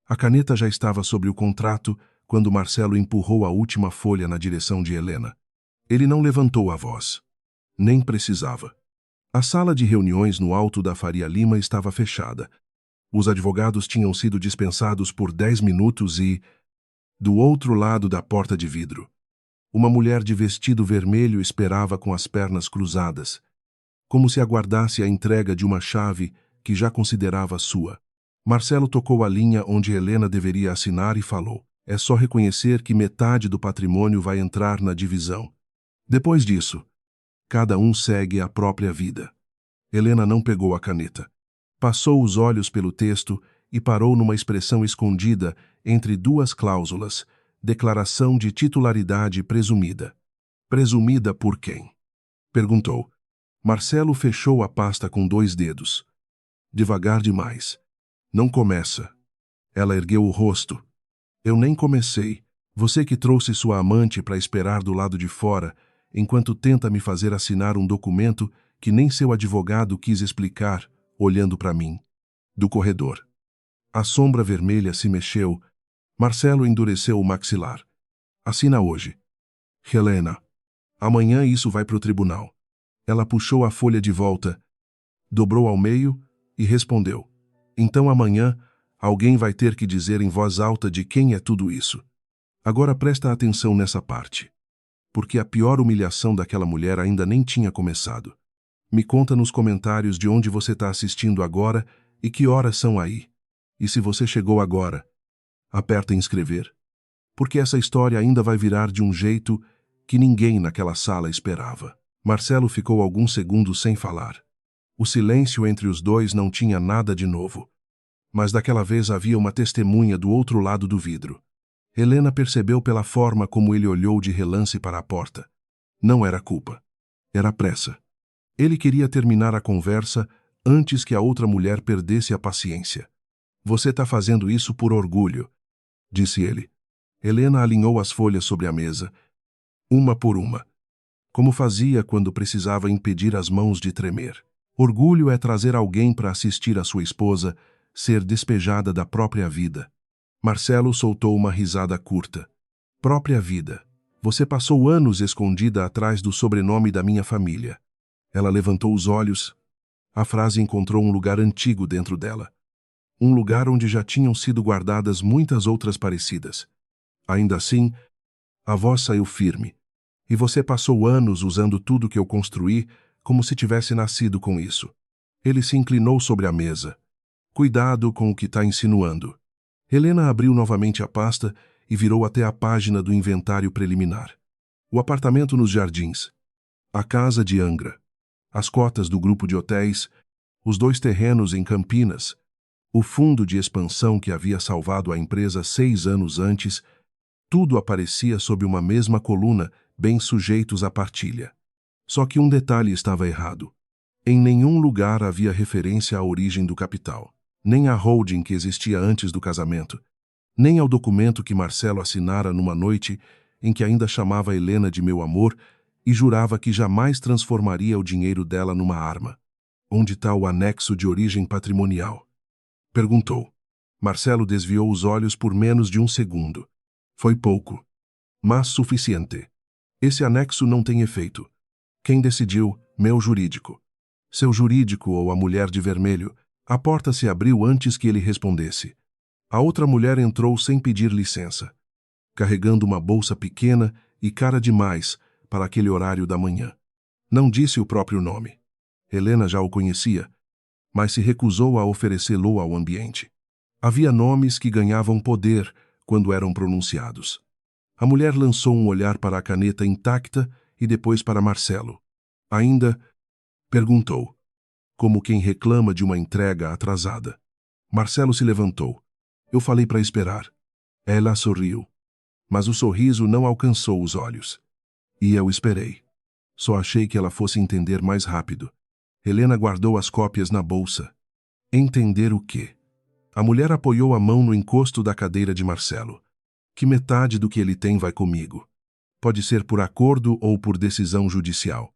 A caneta já estava sobre o contrato quando Marcelo empurrou a última folha na direção de Helena. Ele não levantou a voz. Nem precisava. A sala de reuniões no alto da Faria Lima estava fechada. Os advogados tinham sido dispensados por 10 minutos e, do outro lado da porta de vidro, uma mulher de vestido vermelho esperava com as pernas cruzadas, como se aguardasse a entrega de uma chave que já considerava sua. Marcelo tocou a linha onde Helena deveria assinar e falou: "É só reconhecer que metade do patrimônio vai entrar na divisão. Depois disso, cada um segue a própria vida." Helena não pegou a caneta. Passou os olhos pelo texto e parou numa expressão escondida entre duas cláusulas: declaração de titularidade presumida. Presumida por quem? Perguntou. Marcelo fechou a pasta com 2 dedos. Devagar demais. Não começa. Ela ergueu o rosto. Eu nem comecei. Você que trouxe sua amante para esperar do lado de fora, enquanto tenta me fazer assinar um documento que nem seu advogado quis explicar, olhando para mim. Do corredor. A sombra vermelha se mexeu. Marcelo endureceu o maxilar. Assina hoje. Helena. Amanhã isso vai para o tribunal. Ela puxou a folha de volta, dobrou ao meio e respondeu. Então amanhã, alguém vai ter que dizer em voz alta de quem é tudo isso. Agora presta atenção nessa parte. Porque a pior humilhação daquela mulher ainda nem tinha começado. Me conta nos comentários de onde você está assistindo agora e que horas são aí. E se você chegou agora, aperta em inscrever. Porque essa história ainda vai virar de um jeito que ninguém naquela sala esperava. Marcelo ficou alguns segundos sem falar. O silêncio entre os dois não tinha nada de novo. Mas daquela vez havia uma testemunha do outro lado do vidro. Helena percebeu pela forma como ele olhou de relance para a porta. Não era culpa. Era pressa. Ele queria terminar a conversa antes que a outra mulher perdesse a paciência. Você está fazendo isso por orgulho, disse ele. Helena alinhou as folhas sobre a mesa, uma por uma, como fazia quando precisava impedir as mãos de tremer. Orgulho é trazer alguém para assistir a sua esposa ser despejada da própria vida. Marcelo soltou uma risada curta. Própria vida. Você passou anos escondida atrás do sobrenome da minha família. Ela levantou os olhos. A frase encontrou um lugar antigo dentro dela. Um lugar onde já tinham sido guardadas muitas outras parecidas. Ainda assim, a voz saiu firme. E você passou anos usando tudo que eu construí como se tivesse nascido com isso. Ele se inclinou sobre a mesa. Cuidado com o que está insinuando. Helena abriu novamente a pasta e virou até a página do inventário preliminar. O apartamento nos Jardins. A casa de Angra. As cotas do grupo de hotéis. Os 2 terrenos em Campinas. O fundo de expansão que havia salvado a empresa 6 anos antes. Tudo aparecia sob uma mesma coluna, bem sujeitos à partilha. Só que um detalhe estava errado. Em nenhum lugar havia referência à origem do capital, nem à holding que existia antes do casamento, nem ao documento que Marcelo assinara numa noite em que ainda chamava Helena de meu amor e jurava que jamais transformaria o dinheiro dela numa arma. Onde está o anexo de origem patrimonial? Perguntou. Marcelo desviou os olhos por menos de um segundo. Foi pouco, mas suficiente. Esse anexo não tem efeito. Quem decidiu? Meu jurídico. Seu jurídico ou a mulher de vermelho? A porta se abriu antes que ele respondesse. A outra mulher entrou sem pedir licença, carregando uma bolsa pequena e cara demais para aquele horário da manhã. Não disse o próprio nome. Helena já o conhecia, mas se recusou a oferecê-lo ao ambiente. Havia nomes que ganhavam poder quando eram pronunciados. A mulher lançou um olhar para a caneta intacta e depois para Marcelo. Ainda perguntou, como quem reclama de uma entrega atrasada. Marcelo se levantou. Eu falei para esperar. Ela sorriu. Mas o sorriso não alcançou os olhos. E eu esperei. Só achei que ela fosse entender mais rápido. Helena guardou as cópias na bolsa. Entender o quê? A mulher apoiou a mão no encosto da cadeira de Marcelo. Que metade do que ele tem vai comigo. Pode ser por acordo ou por decisão judicial.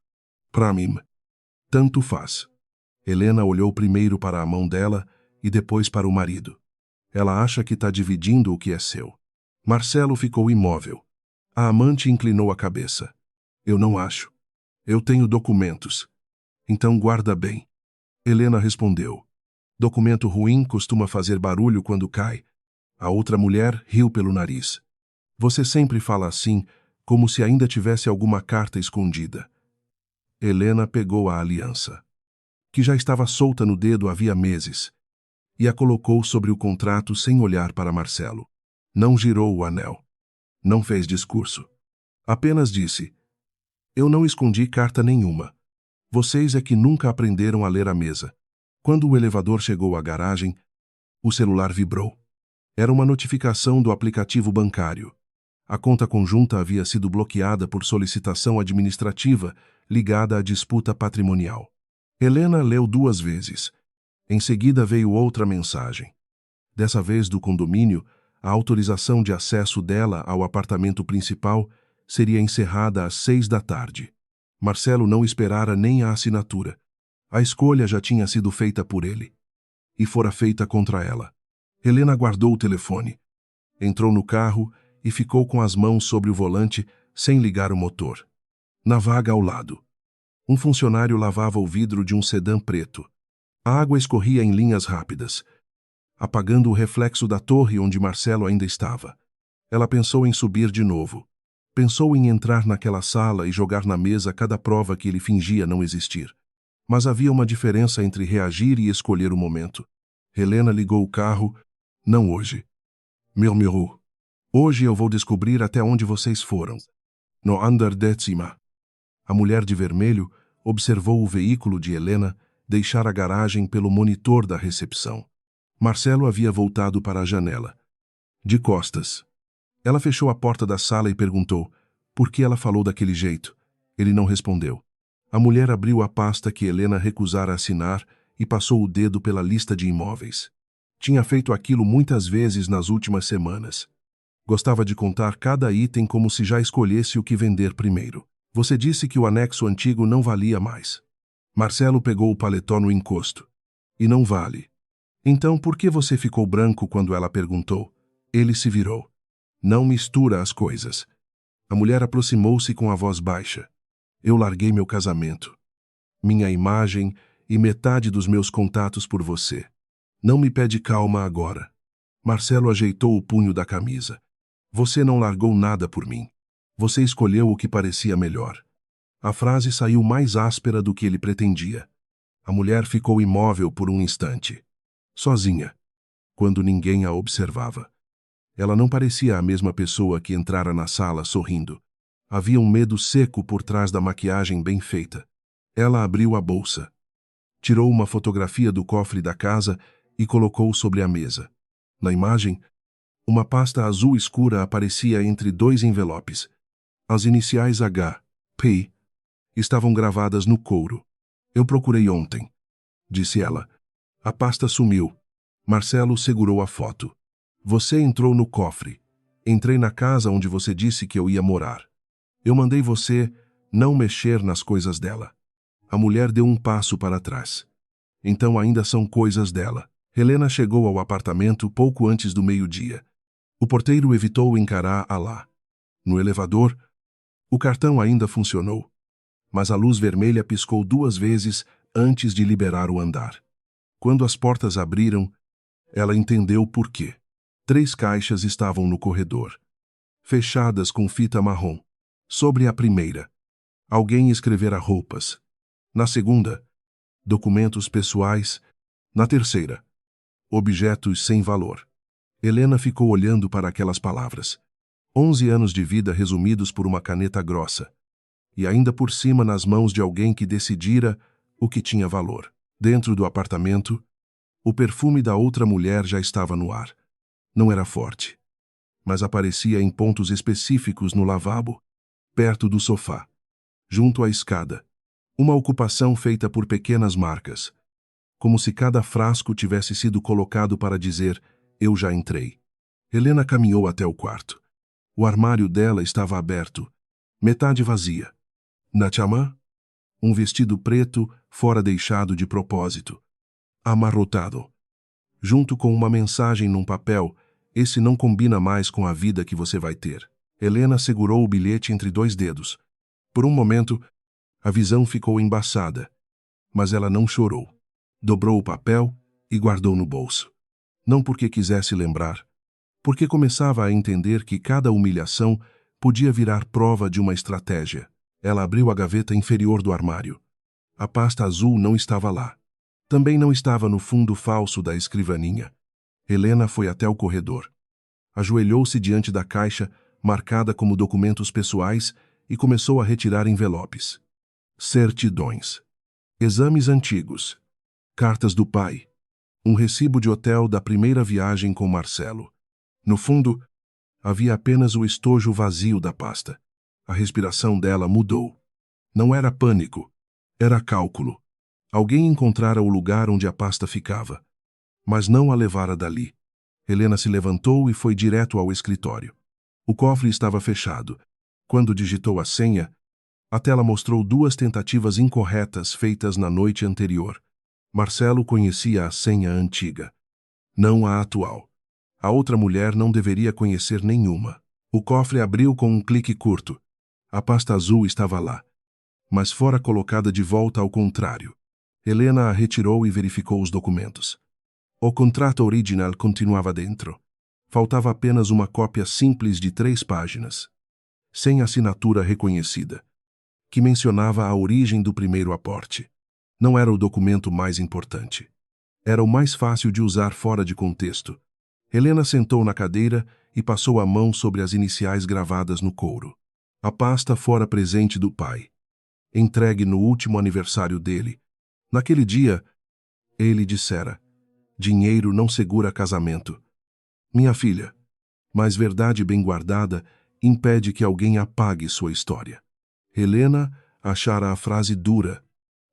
Pra mim, tanto faz. Helena olhou primeiro para a mão dela e depois para o marido. Ela acha que está dividindo o que é seu. Marcelo ficou imóvel. A amante inclinou a cabeça. Eu não acho. Eu tenho documentos. Então guarda bem. Helena respondeu. Documento ruim costuma fazer barulho quando cai. A outra mulher riu pelo nariz. Você sempre fala assim, como se ainda tivesse alguma carta escondida. Helena pegou a aliança, que já estava solta no dedo havia meses, e a colocou sobre o contrato sem olhar para Marcelo. Não girou o anel. Não fez discurso. Apenas disse: Eu não escondi carta nenhuma. Vocês é que nunca aprenderam a ler à mesa. Quando o elevador chegou à garagem, o celular vibrou. Era uma notificação do aplicativo bancário. A conta conjunta havia sido bloqueada por solicitação administrativa ligada à disputa patrimonial. Helena leu 2 vezes. Em seguida veio outra mensagem. Dessa vez do condomínio, a autorização de acesso dela ao apartamento principal seria encerrada às 6 da tarde. Marcelo não esperara nem a assinatura. A escolha já tinha sido feita por ele. E fora feita contra ela. Helena guardou o telefone. Entrou no carro e ficou com as mãos sobre o volante sem ligar o motor. Na vaga ao lado, um funcionário lavava o vidro de um sedã preto. A água escorria em linhas rápidas, apagando o reflexo da torre onde Marcelo ainda estava. Ela pensou em subir de novo. Pensou em entrar naquela sala e jogar na mesa cada prova que ele fingia não existir. Mas havia uma diferença entre reagir e escolher o momento. Helena ligou o carro. Não hoje. Murmurou. Hoje eu vou descobrir até onde vocês foram. No andar de cima. A mulher de vermelho observou o veículo de Helena deixar a garagem pelo monitor da recepção. Marcelo havia voltado para a janela. De costas. Ela fechou a porta da sala e perguntou por que ela falou daquele jeito. Ele não respondeu. A mulher abriu a pasta que Helena recusara assinar e passou o dedo pela lista de imóveis. Tinha feito aquilo muitas vezes nas últimas semanas. Gostava de contar cada item como se já escolhesse o que vender primeiro. Você disse que o anexo antigo não valia mais. Marcelo pegou o paletó no encosto. E não vale. Então por que você ficou branco quando ela perguntou? Ele se virou. Não mistura as coisas. A mulher aproximou-se com a voz baixa. Eu larguei meu casamento, minha imagem e metade dos meus contatos por você. Não me pede calma agora. Marcelo ajeitou o punho da camisa. Você não largou nada por mim. Você escolheu o que parecia melhor. A frase saiu mais áspera do que ele pretendia. A mulher ficou imóvel por um instante. Sozinha, quando ninguém a observava. Ela não parecia a mesma pessoa que entrara na sala sorrindo. Havia um medo seco por trás da maquiagem bem feita. Ela abriu a bolsa. Tirou uma fotografia do cofre da casa e colocou sobre a mesa. Na imagem, uma pasta azul escura aparecia entre 2 envelopes. As iniciais H, P, estavam gravadas no couro. Eu procurei ontem, disse ela. A pasta sumiu. Marcelo segurou a foto. Você entrou no cofre. Entrei na casa onde você disse que eu ia morar. Eu mandei você não mexer nas coisas dela. A mulher deu um passo para trás. Então ainda são coisas dela. Helena chegou ao apartamento pouco antes do meio-dia. O porteiro evitou encará-la lá. No elevador, o cartão ainda funcionou, mas a luz vermelha piscou 2 vezes antes de liberar o andar. Quando as portas abriram, ela entendeu por quê. 3 caixas estavam no corredor, fechadas com fita marrom. Sobre a primeira, alguém escrevera roupas. Na segunda, documentos pessoais. Na terceira, objetos sem valor. Helena ficou olhando para aquelas palavras. 11 anos de vida resumidos por uma caneta grossa. E ainda por cima nas mãos de alguém que decidira o que tinha valor. Dentro do apartamento, o perfume da outra mulher já estava no ar. Não era forte, mas aparecia em pontos específicos no lavabo, perto do sofá, junto à escada. Uma ocupação feita por pequenas marcas, como se cada frasco tivesse sido colocado para dizer: eu já entrei. Helena caminhou até o quarto. O armário dela estava aberto, metade vazia. Na chamã, um vestido preto, fora deixado de propósito. Amarrotado. junto com uma mensagem num papel: esse não combina mais com a vida que você vai ter. Helena segurou o bilhete entre 2 dedos. Por um momento, a visão ficou embaçada, mas ela não chorou. Dobrou o papel e guardou no bolso. Não porque quisesse lembrar, porque começava a entender que cada humilhação podia virar prova de uma estratégia. Ela abriu a gaveta inferior do armário. A pasta azul não estava lá. Também não estava no fundo falso da escrivaninha. Helena foi até o corredor. Ajoelhou-se diante da caixa, marcada como documentos pessoais, e começou a retirar envelopes. Certidões. Exames antigos. Cartas do pai. Um recibo de hotel da primeira viagem com Marcelo. No fundo, havia apenas o estojo vazio da pasta. A respiração dela mudou. Não era pânico. Era cálculo. Alguém encontrara o lugar onde a pasta ficava, mas não a levara dali. Helena se levantou e foi direto ao escritório. O cofre estava fechado. Quando digitou a senha, a tela mostrou 2 tentativas incorretas feitas na noite anterior. Marcelo conhecia a senha antiga, não a atual. A outra mulher não deveria conhecer nenhuma. O cofre abriu com um clique curto. A pasta azul estava lá, mas fora colocada de volta ao contrário. Helena a retirou e verificou os documentos. O contrato original continuava dentro. Faltava apenas uma cópia simples de 3 páginas, sem assinatura reconhecida, que mencionava a origem do primeiro aporte. Não era o documento mais importante. Era o mais fácil de usar fora de contexto. Helena sentou na cadeira e passou a mão sobre as iniciais gravadas no couro. A pasta fora presente do pai, entregue no último aniversário dele. Naquele dia, ele dissera: dinheiro não segura casamento. Minha filha, mas verdade bem guardada impede que alguém apague sua história. Helena achara a frase dura.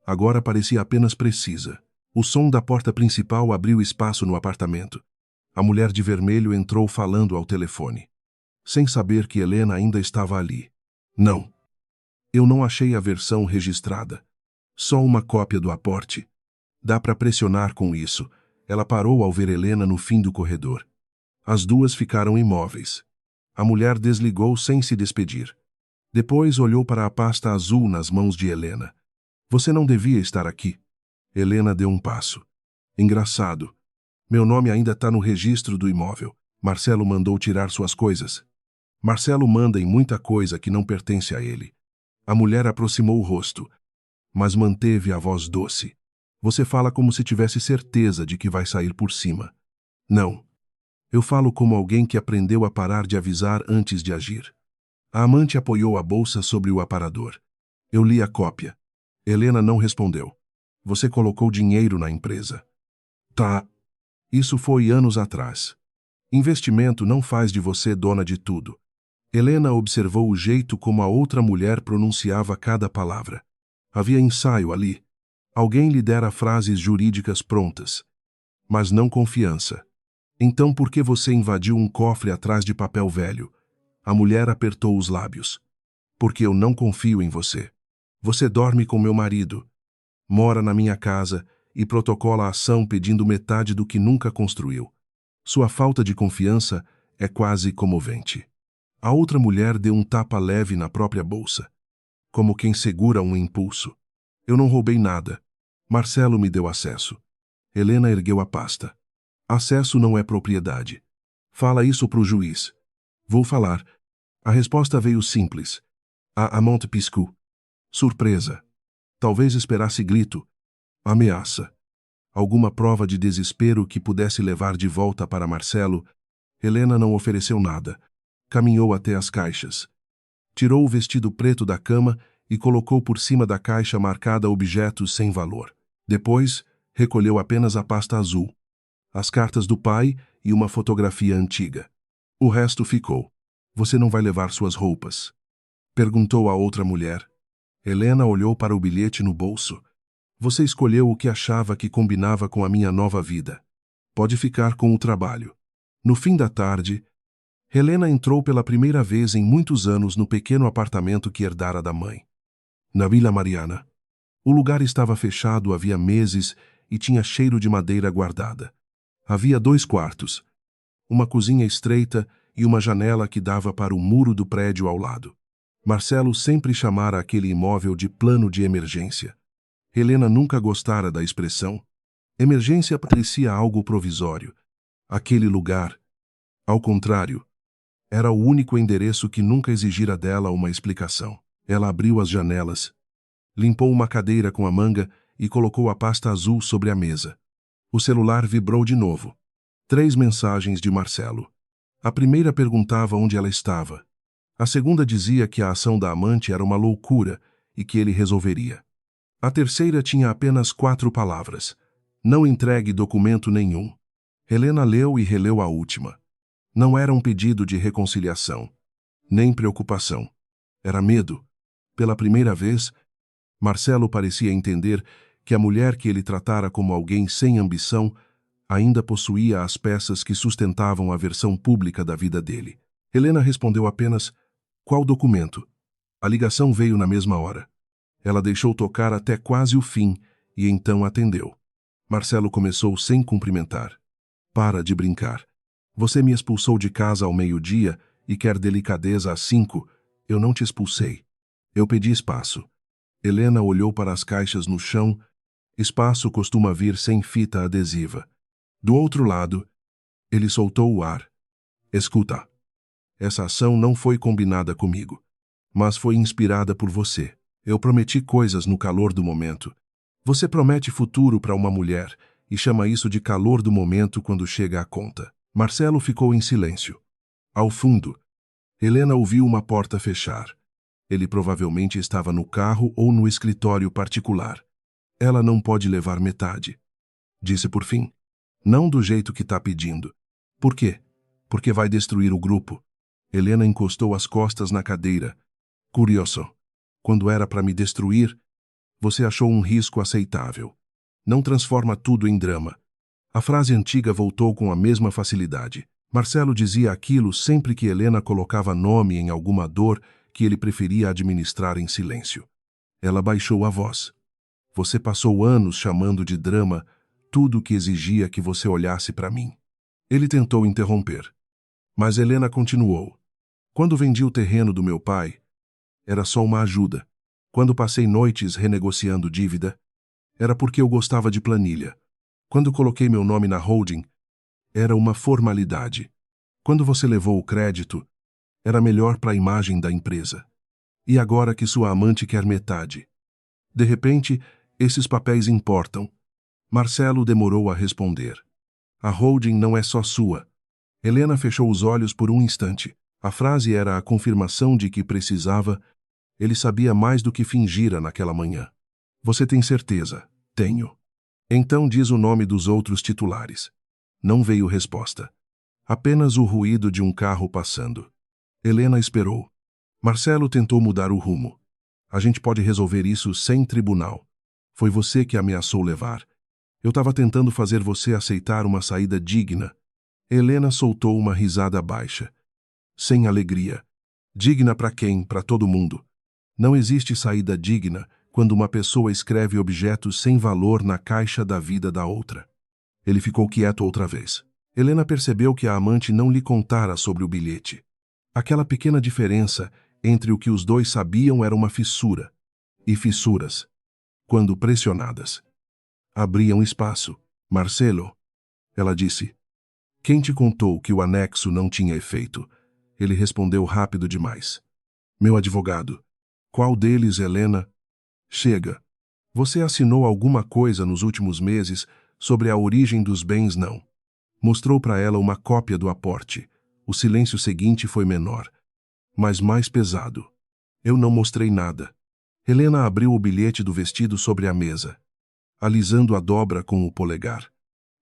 Agora parecia apenas precisa. O som da porta principal abriu espaço no apartamento. A mulher de vermelho entrou falando ao telefone, sem saber que Helena ainda estava ali. Não. Eu não achei a versão registrada. Só uma cópia do aporte. Dá para pressionar com isso. Ela parou ao ver Helena no fim do corredor. As duas ficaram imóveis. A mulher desligou sem se despedir. Depois olhou para a pasta azul nas mãos de Helena. Você não devia estar aqui. Helena deu um passo. Engraçado. Meu nome ainda está no registro do imóvel. Marcelo mandou tirar suas coisas. Marcelo manda em muita coisa que não pertence a ele. A mulher aproximou o rosto, mas manteve a voz doce. Você fala como se tivesse certeza de que vai sair por cima. Não. Eu falo como alguém que aprendeu a parar de avisar antes de agir. A amante apoiou a bolsa sobre o aparador. Eu li a cópia. Helena não respondeu. Você colocou dinheiro na empresa. Tá. Isso foi anos atrás. Investimento não faz de você dona de tudo. Helena observou o jeito como a outra mulher pronunciava cada palavra. Havia ensaio ali. Alguém lhe dera frases jurídicas prontas. Mas não confiança. Então por que você invadiu um cofre atrás de papel velho? A mulher apertou os lábios. Porque eu não confio em você. Você dorme com meu marido, mora na minha casa e protocola a ação pedindo metade do que nunca construiu. Sua falta de confiança é quase comovente. A outra mulher deu um tapa leve na própria bolsa, como quem segura um impulso. Eu não roubei nada. Marcelo me deu acesso. Helena ergueu a pasta. Acesso não é propriedade. Fala isso pro juiz. Vou falar. A resposta veio simples. A amante piscou. Surpresa. Talvez esperasse grito. Ameaça. Alguma prova de desespero que pudesse levar de volta para Marcelo. Helena não ofereceu nada. Caminhou até as caixas. Tirou o vestido preto da cama e colocou por cima da caixa marcada objetos sem valor. Depois, recolheu apenas a pasta azul, as cartas do pai e uma fotografia antiga. O resto ficou. Você não vai levar suas roupas? Perguntou a outra mulher. Helena olhou para o bilhete no bolso. Você escolheu o que achava que combinava com a minha nova vida. Pode ficar com o trabalho. No fim da tarde, Helena entrou pela primeira vez em muitos anos no pequeno apartamento que herdara da mãe, na Vila Mariana. O lugar estava fechado havia meses e tinha cheiro de madeira guardada. Havia 2 quartos, uma cozinha estreita e uma janela que dava para o muro do prédio ao lado. Marcelo sempre chamara aquele imóvel de plano de emergência. Helena nunca gostara da expressão. Emergência parecia algo provisório. Aquele lugar, ao contrário, era o único endereço que nunca exigira dela uma explicação. Ela abriu as janelas, limpou uma cadeira com a manga e colocou a pasta azul sobre a mesa. O celular vibrou de novo. 3 mensagens de Marcelo. A primeira perguntava onde ela estava. A segunda dizia que a ação da amante era uma loucura e que ele resolveria. A terceira tinha apenas 4 palavras. Não entregue documento nenhum. Helena leu e releu a última. Não era um pedido de reconciliação, nem preocupação. Era medo. Pela primeira vez, Marcelo parecia entender que a mulher que ele tratara como alguém sem ambição ainda possuía as peças que sustentavam a versão pública da vida dele. Helena respondeu apenas: "Qual documento?" A ligação veio na mesma hora. Ela deixou tocar até quase o fim e então atendeu. Marcelo começou sem cumprimentar. "Para de brincar. Você me expulsou de casa ao meio-dia e quer delicadeza às 5. Eu não te expulsei. Eu pedi espaço." Helena olhou para as caixas no chão. Espaço costuma vir sem fita adesiva. Do outro lado, ele soltou o ar. "Escuta. Essa ação não foi combinada comigo, mas foi inspirada por você. Eu prometi coisas no calor do momento. Você promete futuro para uma mulher e chama isso de calor do momento quando chega a conta." Marcelo ficou em silêncio. Ao fundo, Helena ouviu uma porta fechar. Ele provavelmente estava no carro ou no escritório particular. "Ela não pode levar metade", disse por fim. "Não do jeito que está pedindo." "Por quê?" "Porque vai destruir o grupo." Helena encostou as costas na cadeira. "Curioso. Quando era para me destruir, você achou um risco aceitável. Não transforma tudo em drama." A frase antiga voltou com a mesma facilidade. Marcelo dizia aquilo sempre que Helena colocava nome em alguma dor que ele preferia administrar em silêncio. Ela baixou a voz. "Você passou anos chamando de drama tudo que exigia que você olhasse para mim." Ele tentou interromper, mas Helena continuou. "Quando vendi o terreno do meu pai, era só uma ajuda. Quando passei noites renegociando dívida, era porque eu gostava de planilha. Quando coloquei meu nome na holding, era uma formalidade. Quando você levou o crédito, era melhor para a imagem da empresa. E agora que sua amante quer metade. De repente, esses papéis importam." Marcelo demorou a responder. "A holding não é só sua." Helena fechou os olhos por um instante. A frase era a confirmação de que precisava. Ele sabia mais do que fingira naquela manhã. "Você tem certeza?" "Tenho." "Então diz o nome dos outros titulares." Não veio resposta. Apenas o ruído de um carro passando. Helena esperou. Marcelo tentou mudar o rumo. "A gente pode resolver isso sem tribunal. Foi você que ameaçou levar. Eu estava tentando fazer você aceitar uma saída digna." Helena soltou uma risada baixa. Sem alegria. "Digna para quem? Para todo mundo. Não existe saída digna quando uma pessoa escreve objetos sem valor na caixa da vida da outra." Ele ficou quieto outra vez. Helena percebeu que a amante não lhe contara sobre o bilhete. Aquela pequena diferença entre o que os dois sabiam era uma fissura. E fissuras, quando pressionadas, abriam espaço. "Marcelo," ela disse. "Quem te contou que o anexo não tinha efeito?" Ele respondeu rápido demais. "Meu advogado." "Qual deles, Helena?" "Chega. Você assinou alguma coisa nos últimos meses sobre a origem dos bens, não?" Mostrou para ela uma cópia do aporte. O silêncio seguinte foi menor, mas mais pesado. "Eu não mostrei nada." Helena abriu o bilhete do vestido sobre a mesa, alisando a dobra com o polegar.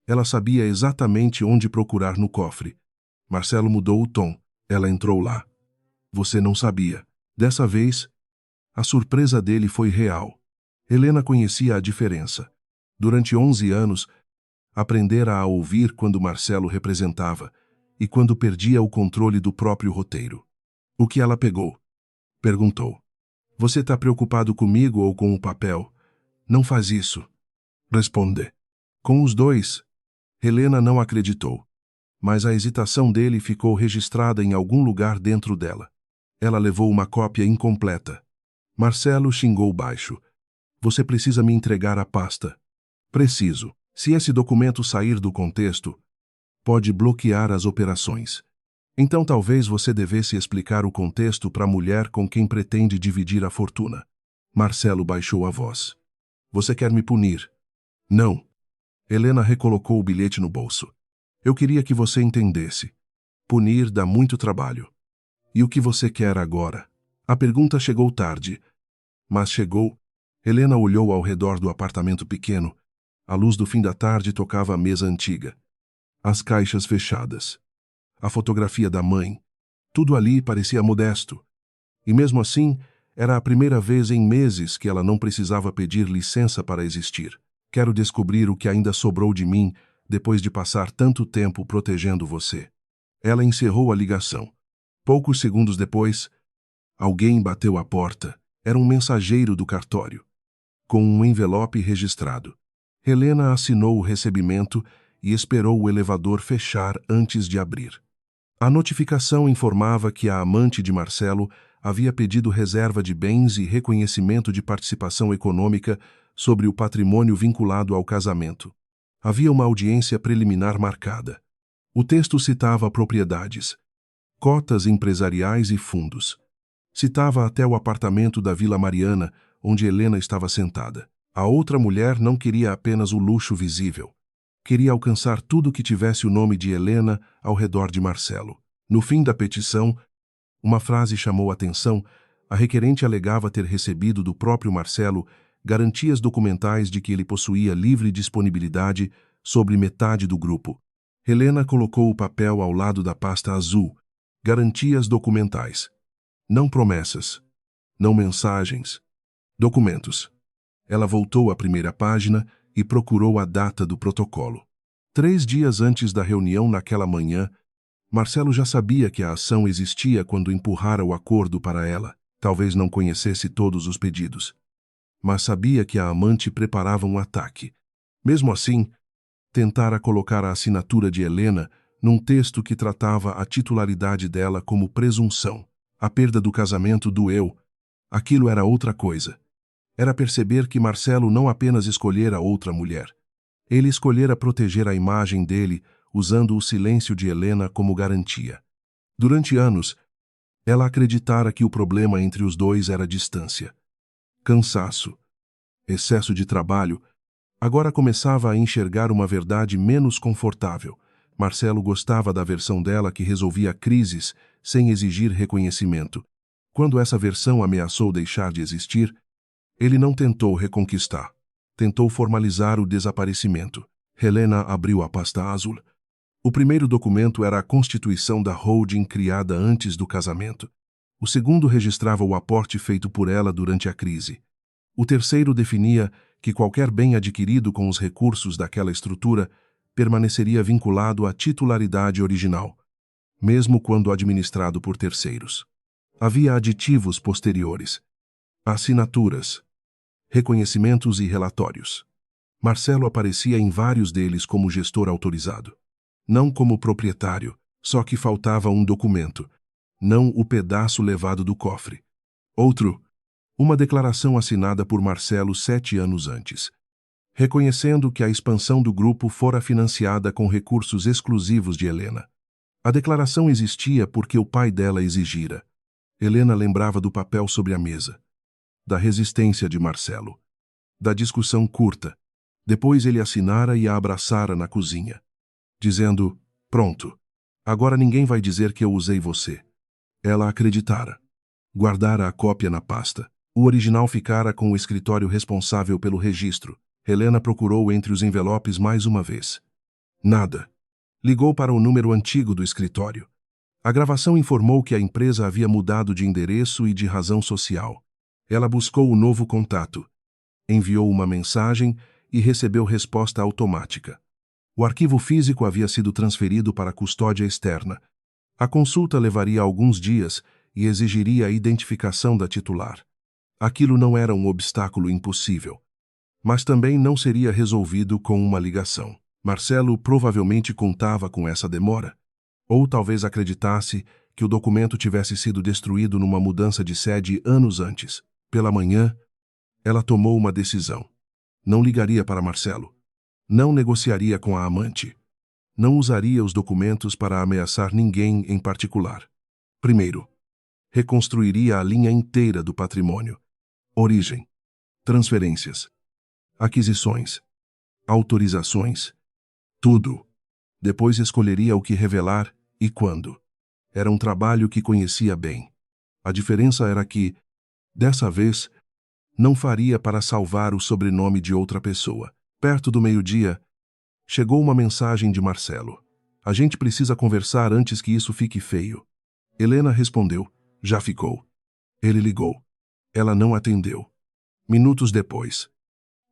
Ela sabia exatamente onde procurar no cofre. Marcelo mudou o tom. Ela entrou lá. "Você não sabia." Dessa vez, a surpresa dele foi real. Helena conhecia a diferença. Durante 11 anos, aprendera a ouvir quando Marcelo representava e quando perdia o controle do próprio roteiro. "O que ela pegou?" perguntou. "Você está preocupado comigo ou com o papel?" "Não faz isso." "Responde." "Com os dois." Helena não acreditou, mas a hesitação dele ficou registrada em algum lugar dentro dela. Ela levou uma cópia incompleta. Marcelo xingou baixo. Você precisa me entregar a pasta. Preciso. Se esse documento sair do contexto, pode bloquear as operações. Então talvez você devesse explicar o contexto para a mulher com quem pretende dividir a fortuna. Marcelo baixou a voz. Você quer me punir? Não. Helena recolocou o bilhete no bolso. Eu queria que você entendesse. Punir dá muito trabalho. E o que você quer agora? A pergunta chegou tarde. Mas chegou. Helena olhou ao redor do apartamento pequeno. A luz do fim da tarde tocava a mesa antiga. As caixas fechadas. A fotografia da mãe. Tudo ali parecia modesto. E mesmo assim, era a primeira vez em meses que ela não precisava pedir licença para existir. Quero descobrir o que ainda sobrou de mim depois de passar tanto tempo protegendo você. Ela encerrou a ligação. Poucos segundos depois, alguém bateu à porta. Era um mensageiro do cartório, com um envelope registrado. Helena assinou o recebimento e esperou o elevador fechar antes de abrir. A notificação informava que a amante de Marcelo havia pedido reserva de bens e reconhecimento de participação econômica sobre o patrimônio vinculado ao casamento. Havia uma audiência preliminar marcada. O texto citava propriedades, cotas empresariais e fundos. Citava até o apartamento da Vila Mariana, onde Helena estava sentada. A outra mulher não queria apenas o luxo visível. Queria alcançar tudo que tivesse o nome de Helena ao redor de Marcelo. No fim da petição, uma frase chamou a atenção. A requerente alegava ter recebido do próprio Marcelo garantias documentais de que ele possuía livre disponibilidade sobre metade do grupo. Helena colocou o papel ao lado da pasta azul. Garantias documentais. Não promessas. Não mensagens. Documentos. Ela voltou à primeira página e procurou a data do protocolo. 3 dias antes da reunião naquela manhã, Marcelo já sabia que a ação existia quando empurrara o acordo para ela. Talvez não conhecesse todos os pedidos, mas sabia que a amante preparava um ataque. Mesmo assim, tentara colocar a assinatura de Helena num texto que tratava a titularidade dela como presunção. A perda do casamento doeu. Aquilo era outra coisa. Era perceber que Marcelo não apenas escolhera outra mulher. Ele escolhera proteger a imagem dele usando o silêncio de Helena como garantia. Durante anos, ela acreditara que o problema entre os dois era distância. Cansaço. Excesso de trabalho. Agora começava a enxergar uma verdade menos confortável. Marcelo gostava da versão dela que resolvia crises sem exigir reconhecimento. Quando essa versão ameaçou deixar de existir, ele não tentou reconquistar. Tentou formalizar o desaparecimento. Helena abriu a pasta azul. O primeiro documento era a constituição da holding criada antes do casamento. O segundo registrava o aporte feito por ela durante a crise. O terceiro definia que qualquer bem adquirido com os recursos daquela estrutura permaneceria vinculado à titularidade original, mesmo quando administrado por terceiros. Havia aditivos posteriores, assinaturas, reconhecimentos e relatórios. Marcelo aparecia em vários deles como gestor autorizado. Não como proprietário, só que faltava um documento, não o pedaço levado do cofre. Outro, uma declaração assinada por Marcelo 7 anos antes, reconhecendo que a expansão do grupo fora financiada com recursos exclusivos de Helena. A declaração existia porque o pai dela exigira. Helena lembrava do papel sobre a mesa, da resistência de Marcelo, da discussão curta. Depois ele assinara e a abraçara na cozinha, dizendo, pronto, agora ninguém vai dizer que eu usei você. Ela acreditara. Guardara a cópia na pasta. O original ficara com o escritório responsável pelo registro. Helena procurou entre os envelopes mais uma vez. Nada. Ligou para o número antigo do escritório. A gravação informou que a empresa havia mudado de endereço e de razão social. Ela buscou o novo contato. Enviou uma mensagem e recebeu resposta automática. O arquivo físico havia sido transferido para custódia externa. A consulta levaria alguns dias e exigiria a identificação da titular. Aquilo não era um obstáculo impossível, mas também não seria resolvido com uma ligação. Marcelo provavelmente contava com essa demora. Ou talvez acreditasse que o documento tivesse sido destruído numa mudança de sede anos antes. Pela manhã, ela tomou uma decisão. Não ligaria para Marcelo. Não negociaria com a amante. Não usaria os documentos para ameaçar ninguém em particular. Primeiro, reconstruiria a linha inteira do patrimônio. Origem, transferências, aquisições, autorizações, tudo. Depois escolheria o que revelar e quando. Era um trabalho que conhecia bem. A diferença era que, dessa vez, não faria para salvar o sobrenome de outra pessoa. Perto do meio-dia, chegou uma mensagem de Marcelo. A gente precisa conversar antes que isso fique feio. Helena respondeu. Já ficou. Ele ligou. Ela não atendeu. Minutos depois.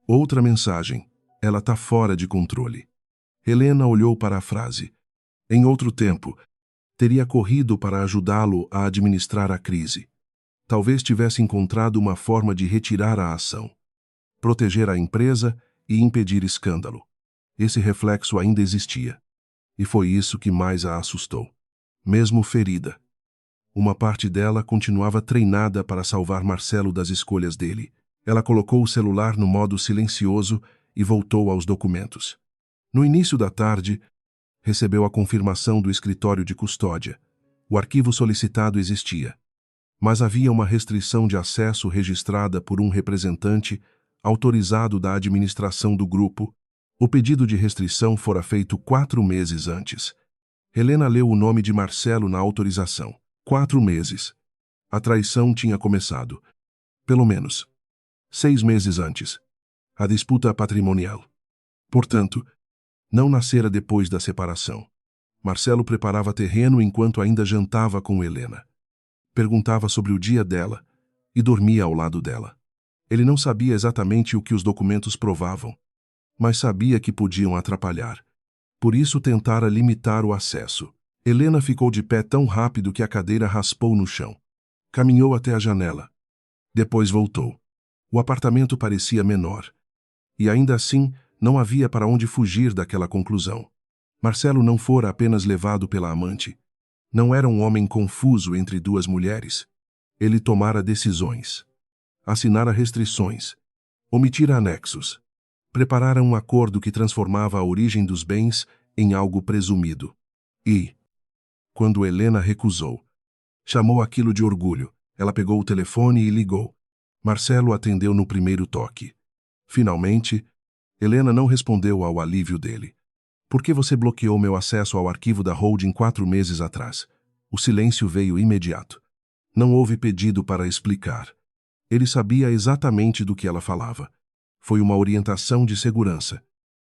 Outra mensagem. Ela tá fora de controle. Helena olhou para a frase. Em outro tempo, teria corrido para ajudá-lo a administrar a crise. Talvez tivesse encontrado uma forma de retirar a ação, proteger a empresa e impedir escândalo. Esse reflexo ainda existia. E foi isso que mais a assustou. Mesmo ferida, uma parte dela continuava treinada para salvar Marcelo das escolhas dele. Ela colocou o celular no modo silencioso e voltou aos documentos. No início da tarde, recebeu a confirmação do escritório de custódia. O arquivo solicitado existia, mas havia uma restrição de acesso registrada por um representante autorizado da administração do grupo. O pedido de restrição fora feito 4 meses antes. Helena leu o nome de Marcelo na autorização. 4 meses. A traição tinha começado. Pelo menos 6 meses antes. A disputa patrimonial. Portanto, não nascera depois da separação. Marcelo preparava terreno enquanto ainda jantava com Helena. Perguntava sobre o dia dela e dormia ao lado dela. Ele não sabia exatamente o que os documentos provavam, mas sabia que podiam atrapalhar. Por isso tentara limitar o acesso. Helena ficou de pé tão rápido que a cadeira raspou no chão. Caminhou até a janela. Depois voltou. O apartamento parecia menor. E ainda assim, não havia para onde fugir daquela conclusão. Marcelo não fora apenas levado pela amante. Não era um homem confuso entre duas mulheres. Ele tomara decisões. Assinara restrições. Omitira anexos. Preparara um acordo que transformava a origem dos bens em algo presumido. E, quando Helena recusou, chamou aquilo de orgulho. Ela pegou o telefone e ligou. Marcelo atendeu no primeiro toque. Finalmente, Helena não respondeu ao alívio dele. Por que você bloqueou meu acesso ao arquivo da holding 4 meses atrás? O silêncio veio imediato. Não houve pedido para explicar. Ele sabia exatamente do que ela falava. Foi uma orientação de segurança.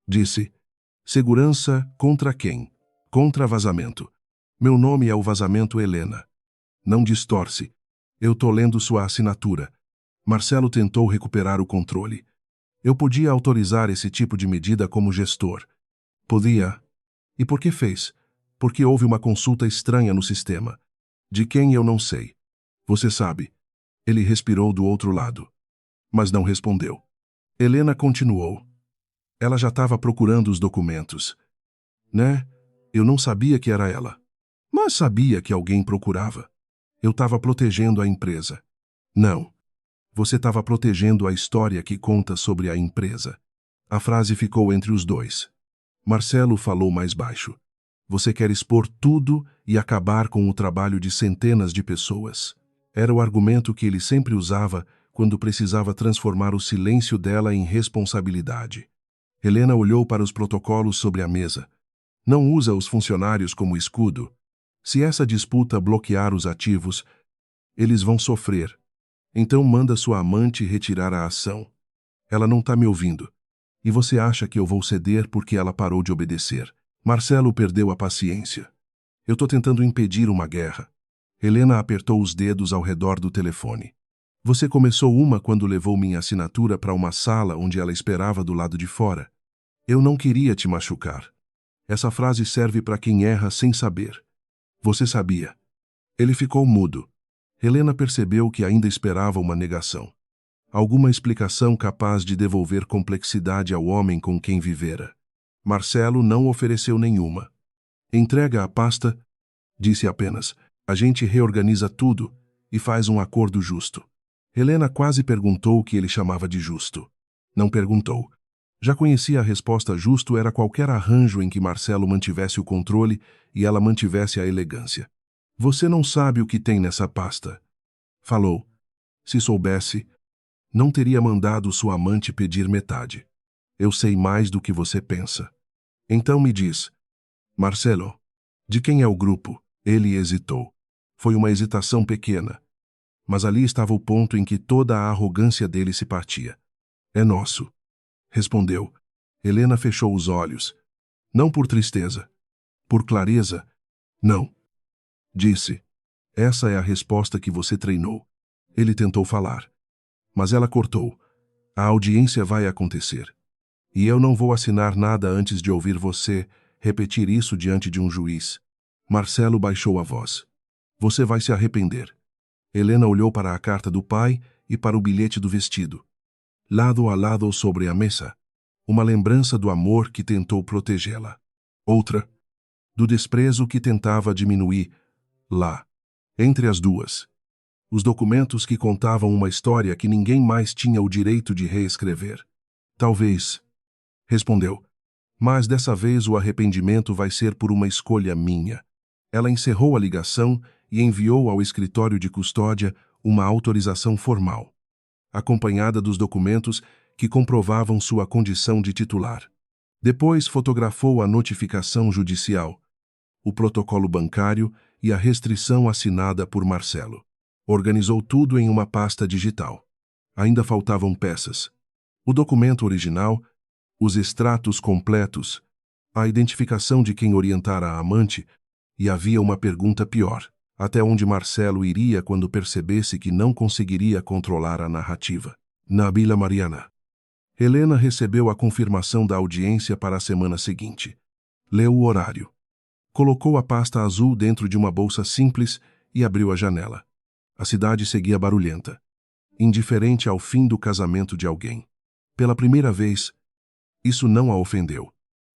Disse, segurança contra quem? Contra vazamento. Meu nome é o vazamento Helena. Não distorce. Eu tô lendo sua assinatura. Marcelo tentou recuperar o controle. Eu podia autorizar esse tipo de medida como gestor. Podia. E por que fez? Porque houve uma consulta estranha no sistema. De quem eu não sei. Você sabe. Ele respirou do outro lado. Mas não respondeu. Helena continuou. Ela já estava procurando os documentos. Né? Eu não sabia que era ela. Mas sabia que alguém procurava. Eu estava protegendo a empresa. Não. Você estava protegendo a história que conta sobre a empresa. A frase ficou entre os dois. Marcelo falou mais baixo. Você quer expor tudo e acabar com o trabalho de centenas de pessoas. Era o argumento que ele sempre usava quando precisava transformar o silêncio dela em responsabilidade. Helena olhou para os protocolos sobre a mesa. Não usa os funcionários como escudo. Se essa disputa bloquear os ativos, eles vão sofrer. Então manda sua amante retirar a ação. Ela não está me ouvindo. E você acha que eu vou ceder porque ela parou de obedecer. Marcelo perdeu a paciência. Eu estou tentando impedir uma guerra. Helena apertou os dedos ao redor do telefone. Você começou uma quando levou minha assinatura para uma sala onde ela esperava do lado de fora. Eu não queria te machucar. Essa frase serve para quem erra sem saber. Você sabia. Ele ficou mudo. Helena percebeu que ainda esperava uma negação. Alguma explicação capaz de devolver complexidade ao homem com quem vivera. Marcelo não ofereceu nenhuma. Entrega a pasta, disse apenas. A gente reorganiza tudo e faz um acordo justo. Helena quase perguntou o que ele chamava de justo. Não perguntou. Já conhecia a resposta. Justo era qualquer arranjo em que Marcelo mantivesse o controle e ela mantivesse a elegância. Você não sabe o que tem nessa pasta, falou. Se soubesse, não teria mandado sua amante pedir metade. Eu sei mais do que você pensa. Então me diz, Marcelo, de quem é o grupo? Ele hesitou. Foi uma hesitação pequena, mas ali estava o ponto em que toda a arrogância dele se partia. É nosso, respondeu. Helena fechou os olhos. Não por tristeza. Por clareza, não. Disse. Essa é a resposta que você treinou. Ele tentou falar, mas ela cortou. A audiência vai acontecer. E eu não vou assinar nada antes de ouvir você repetir isso diante de um juiz. Marcelo baixou a voz. Você vai se arrepender. Helena olhou para a carta do pai e para o bilhete do vestido. Lado a lado sobre a mesa, uma lembrança do amor que tentou protegê-la. Outra, do desprezo que tentava diminuir. Lá, entre as duas, os documentos que contavam uma história que ninguém mais tinha o direito de reescrever. Talvez, respondeu, mas dessa vez o arrependimento vai ser por uma escolha minha. Ela encerrou a ligação e enviou ao escritório de custódia uma autorização formal, acompanhada dos documentos que comprovavam sua condição de titular. Depois fotografou a notificação judicial, o protocolo bancário e a restrição assinada por Marcelo. Organizou tudo em uma pasta digital. Ainda faltavam peças. O documento original, os extratos completos, a identificação de quem orientara a amante, e havia uma pergunta pior. Até onde Marcelo iria quando percebesse que não conseguiria controlar a narrativa? Nabila Mariana. Helena recebeu a confirmação da audiência para a semana seguinte. Leu o horário. Colocou a pasta azul dentro de uma bolsa simples e abriu a janela. A cidade seguia barulhenta, indiferente ao fim do casamento de alguém. Pela primeira vez, isso não a ofendeu.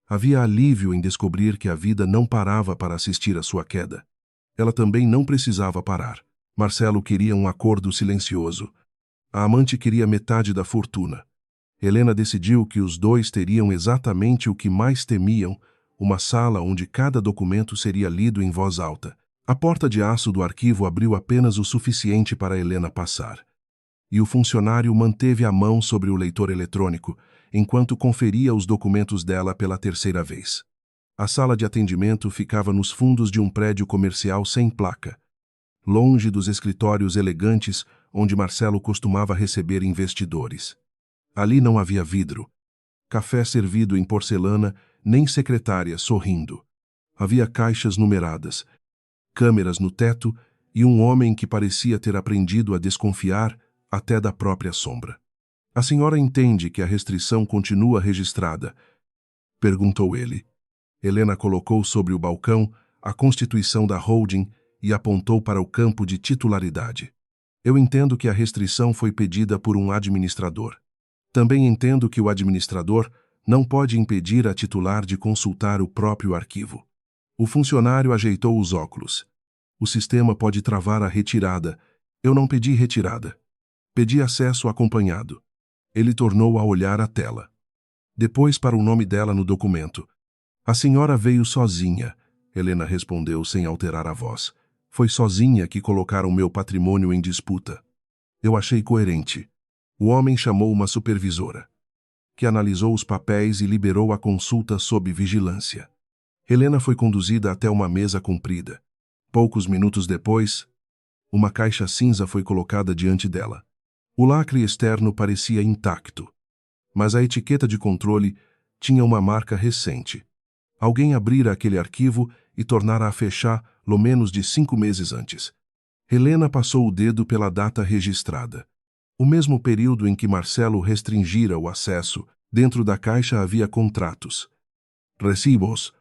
Havia alívio em descobrir que a vida não parava para assistir à sua queda. Ela também não precisava parar. Marcelo queria um acordo silencioso. A amante queria metade da fortuna. Helena decidiu que os dois teriam exatamente o que mais temiam, uma sala onde cada documento seria lido em voz alta. A porta de aço do arquivo abriu apenas o suficiente para Helena passar. E o funcionário manteve a mão sobre o leitor eletrônico, enquanto conferia os documentos dela pela terceira vez. A sala de atendimento ficava nos fundos de um prédio comercial sem placa, longe dos escritórios elegantes onde Marcelo costumava receber investidores. Ali não havia vidro, café servido em porcelana, nem secretária sorrindo. Havia caixas numeradas, câmeras no teto e um homem que parecia ter aprendido a desconfiar até da própria sombra. A senhora entende que a restrição continua registrada? Perguntou ele. Helena colocou sobre o balcão a constituição da holding e apontou para o campo de titularidade. Eu entendo que a restrição foi pedida por um administrador. Também entendo que o administrador não pode impedir a titular de consultar o próprio arquivo. O funcionário ajeitou os óculos. O sistema pode travar a retirada. Eu não pedi retirada. Pedi acesso acompanhado. Ele tornou a olhar a tela. Depois para o nome dela no documento. A senhora veio sozinha, Helena respondeu sem alterar a voz. Foi sozinha que colocaram meu patrimônio em disputa. Eu achei coerente. O homem chamou uma supervisora, que analisou os papéis e liberou a consulta sob vigilância. Helena foi conduzida até uma mesa comprida. Poucos minutos depois, uma caixa cinza foi colocada diante dela. O lacre externo parecia intacto, mas a etiqueta de controle tinha uma marca recente. Alguém abrira aquele arquivo e tornara a fechar lo menos de 5 meses antes. Helena passou o dedo pela data registrada. O mesmo período em que Marcelo restringira o acesso. Dentro da caixa havia contratos, recibos,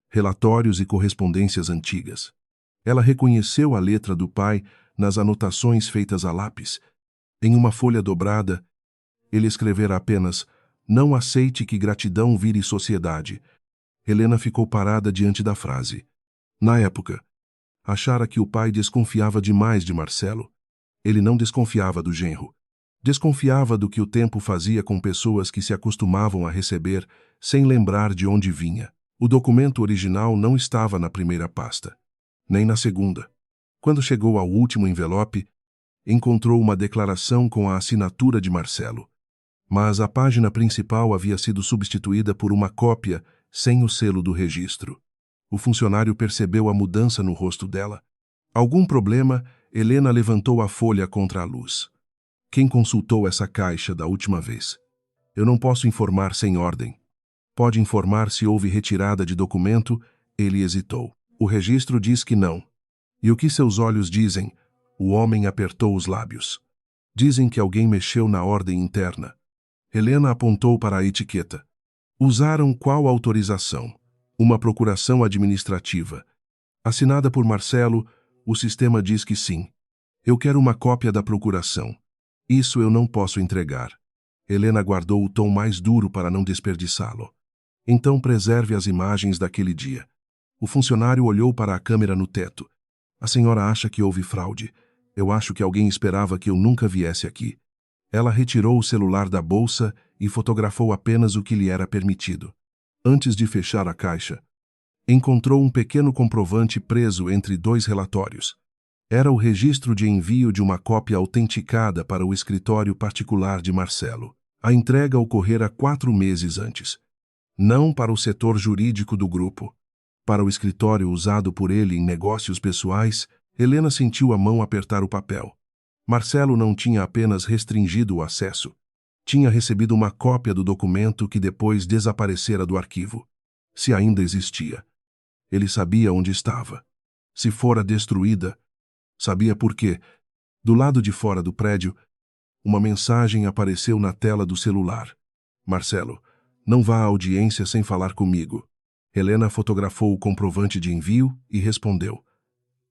relatórios e correspondências antigas. Ela reconheceu a letra do pai nas anotações feitas a lápis. Em uma folha dobrada, ele escrevera apenas Não aceite que gratidão vire sociedade. Helena ficou parada diante da frase. Na época, achara que o pai desconfiava demais de Marcelo. Ele não desconfiava do genro. Desconfiava do que o tempo fazia com pessoas que se acostumavam a receber sem lembrar de onde vinha. O documento original não estava na primeira pasta, nem na segunda. Quando chegou ao último envelope, encontrou uma declaração com a assinatura de Marcelo. Mas a página principal havia sido substituída por uma cópia sem o selo do registro. O funcionário percebeu a mudança no rosto dela. Algum problema? Helena levantou a folha contra a luz. Quem consultou essa caixa da última vez? Eu não posso informar sem ordem. Pode informar se houve retirada de documento? Ele hesitou. O registro diz que não. E o que seus olhos dizem? O homem apertou os lábios. Dizem que alguém mexeu na ordem interna. Helena apontou para a etiqueta. Usaram qual autorização? Uma procuração administrativa. Assinada por Marcelo, o sistema diz que sim. Eu quero uma cópia da procuração. Isso eu não posso entregar. Helena guardou o tom mais duro para não desperdiçá-lo. Então preserve as imagens daquele dia. O funcionário olhou para a câmera no teto. A senhora acha que houve fraude. Eu acho que alguém esperava que eu nunca viesse aqui. Ela retirou o celular da bolsa e fotografou apenas o que lhe era permitido. Antes de fechar a caixa, encontrou um pequeno comprovante preso entre dois relatórios. Era o registro de envio de uma cópia autenticada para o escritório particular de Marcelo. A entrega ocorrera 4 meses antes. Não para o setor jurídico do grupo. Para o escritório usado por ele em negócios pessoais, Helena sentiu a mão apertar o papel. Marcelo não tinha apenas restringido o acesso. Tinha recebido uma cópia do documento que depois desaparecera do arquivo. Se ainda existia. Ele sabia onde estava. Se fora destruída, sabia por quê. Do lado de fora do prédio, uma mensagem apareceu na tela do celular. Marcelo, não vá à audiência sem falar comigo. Helena fotografou o comprovante de envio e respondeu.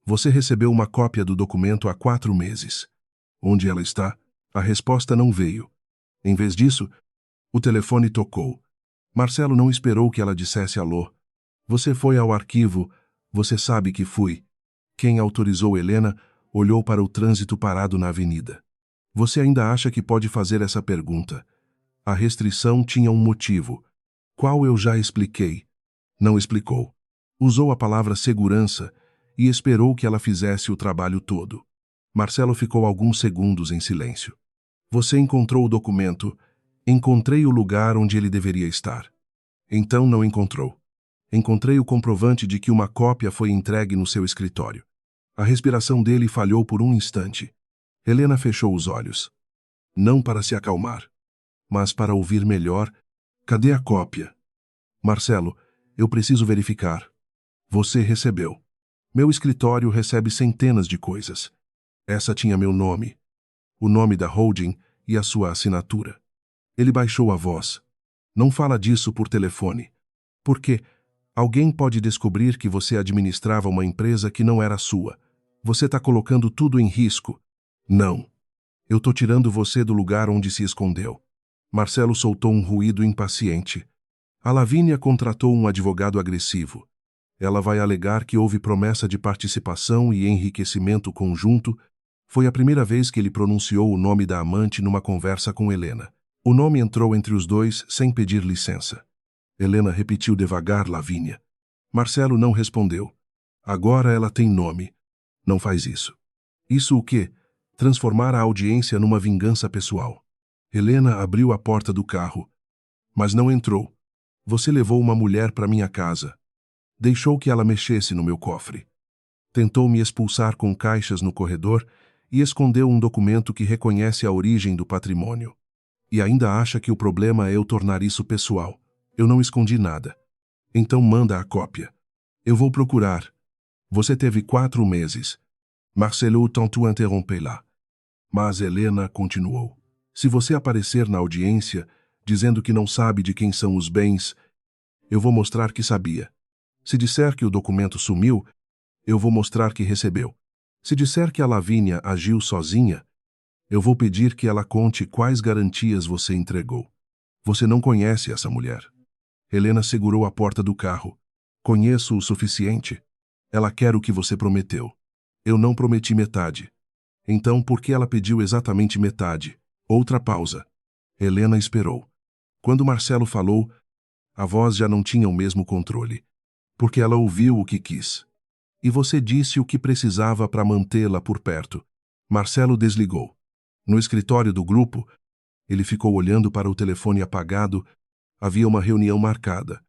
Você recebeu uma cópia do documento há 4 meses. Onde ela está? A resposta não veio. Em vez disso, o telefone tocou. Marcelo não esperou que ela dissesse alô. Você foi ao arquivo, você sabe que fui. Quem autorizou Helena olhou para o trânsito parado na avenida. Você ainda acha que pode fazer essa pergunta? A restrição tinha um motivo. Qual eu já expliquei. Não explicou. Usou a palavra segurança e esperou que ela fizesse o trabalho todo. Marcelo ficou alguns segundos em silêncio. Você encontrou o documento. Encontrei o lugar onde ele deveria estar. Então não encontrou. Encontrei o comprovante de que uma cópia foi entregue no seu escritório. A respiração dele falhou por um instante. Helena fechou os olhos. Não para se acalmar, mas para ouvir melhor. Cadê a cópia? Marcelo, eu preciso verificar. Você recebeu. Meu escritório recebe centenas de coisas. Essa tinha meu nome, o nome da holding e a sua assinatura. Ele baixou a voz. Não fala disso por telefone. Por quê? Alguém pode descobrir que você administrava uma empresa que não era sua. Você está colocando tudo em risco. Não. Eu estou tirando você do lugar onde se escondeu. Marcelo soltou um ruído impaciente. A Lavínia contratou um advogado agressivo. Ela vai alegar que houve promessa de participação e enriquecimento conjunto. Foi a primeira vez que ele pronunciou o nome da amante numa conversa com Helena. O nome entrou entre os dois sem pedir licença. Helena repetiu devagar Lavínia. Marcelo não respondeu. Agora ela tem nome. Não faz isso. Isso o quê? Transformar a audiência numa vingança pessoal. Helena abriu a porta do carro. Mas não entrou. Você levou uma mulher para minha casa. Deixou que ela mexesse no meu cofre. Tentou me expulsar com caixas no corredor e escondeu um documento que reconhece a origem do patrimônio. E ainda acha que o problema é eu tornar isso pessoal. Eu não escondi nada. Então manda a cópia. Eu vou procurar. Você teve 4 meses. Marcelo tentou interrompê-la. Mas Helena continuou. Se você aparecer na audiência, dizendo que não sabe de quem são os bens, eu vou mostrar que sabia. Se disser que o documento sumiu, eu vou mostrar que recebeu. Se disser que a Lavínia agiu sozinha, eu vou pedir que ela conte quais garantias você entregou. Você não conhece essa mulher. Helena segurou a porta do carro. Conheço o suficiente. Ela quer o que você prometeu. Eu não prometi metade. Então, por que ela pediu exatamente metade? Outra pausa. Helena esperou. Quando Marcelo falou, a voz já não tinha o mesmo controle. Porque ela ouviu o que quis. E você disse o que precisava para mantê-la por perto. Marcelo desligou. No escritório do grupo, ele ficou olhando para o telefone apagado. Havia uma reunião marcada,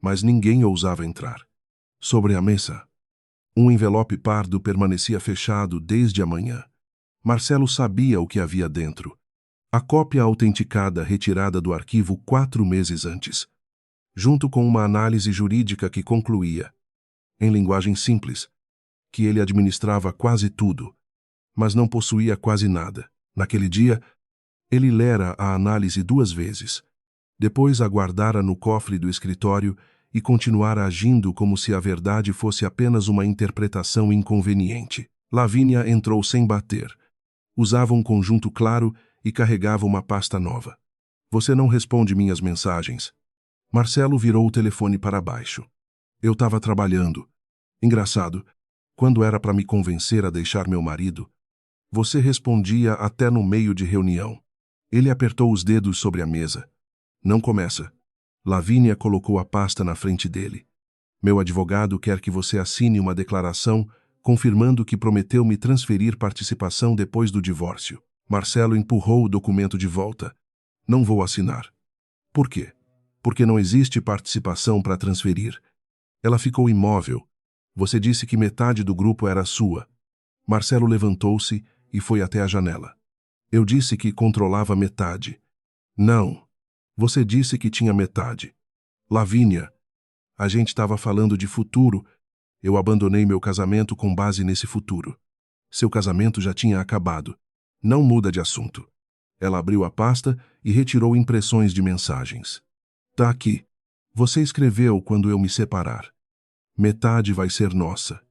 mas ninguém ousava entrar. Sobre a mesa, um envelope pardo permanecia fechado desde a manhã. Marcelo sabia o que havia dentro. A cópia autenticada retirada do arquivo 4 meses antes, junto com uma análise jurídica que concluía, em linguagem simples, que ele administrava quase tudo, mas não possuía quase nada. Naquele dia, ele lera a análise 2 vezes. Depois a guardara no cofre do escritório e continuara agindo como se a verdade fosse apenas uma interpretação inconveniente. Lavínia entrou sem bater. Usava um conjunto claro e carregava uma pasta nova. Você não responde minhas mensagens. Marcelo virou o telefone para baixo. Eu estava trabalhando. Engraçado, quando era para me convencer a deixar meu marido, você respondia até no meio de reunião. Ele apertou os dedos sobre a mesa. Não começa. Lavínia colocou a pasta na frente dele. Meu advogado quer que você assine uma declaração confirmando que prometeu me transferir participação depois do divórcio. Marcelo empurrou o documento de volta. Não vou assinar. Por quê? Porque não existe participação para transferir. Ela ficou imóvel. Você disse que metade do grupo era sua. Marcelo levantou-se e foi até a janela. Eu disse que controlava metade. Não. Você disse que tinha metade. Lavínia, a gente estava falando de futuro. Eu abandonei meu casamento com base nesse futuro. Seu casamento já tinha acabado. Não muda de assunto. Ela abriu a pasta e retirou impressões de mensagens. Tá aqui. Você escreveu quando eu me separar. Metade vai ser nossa.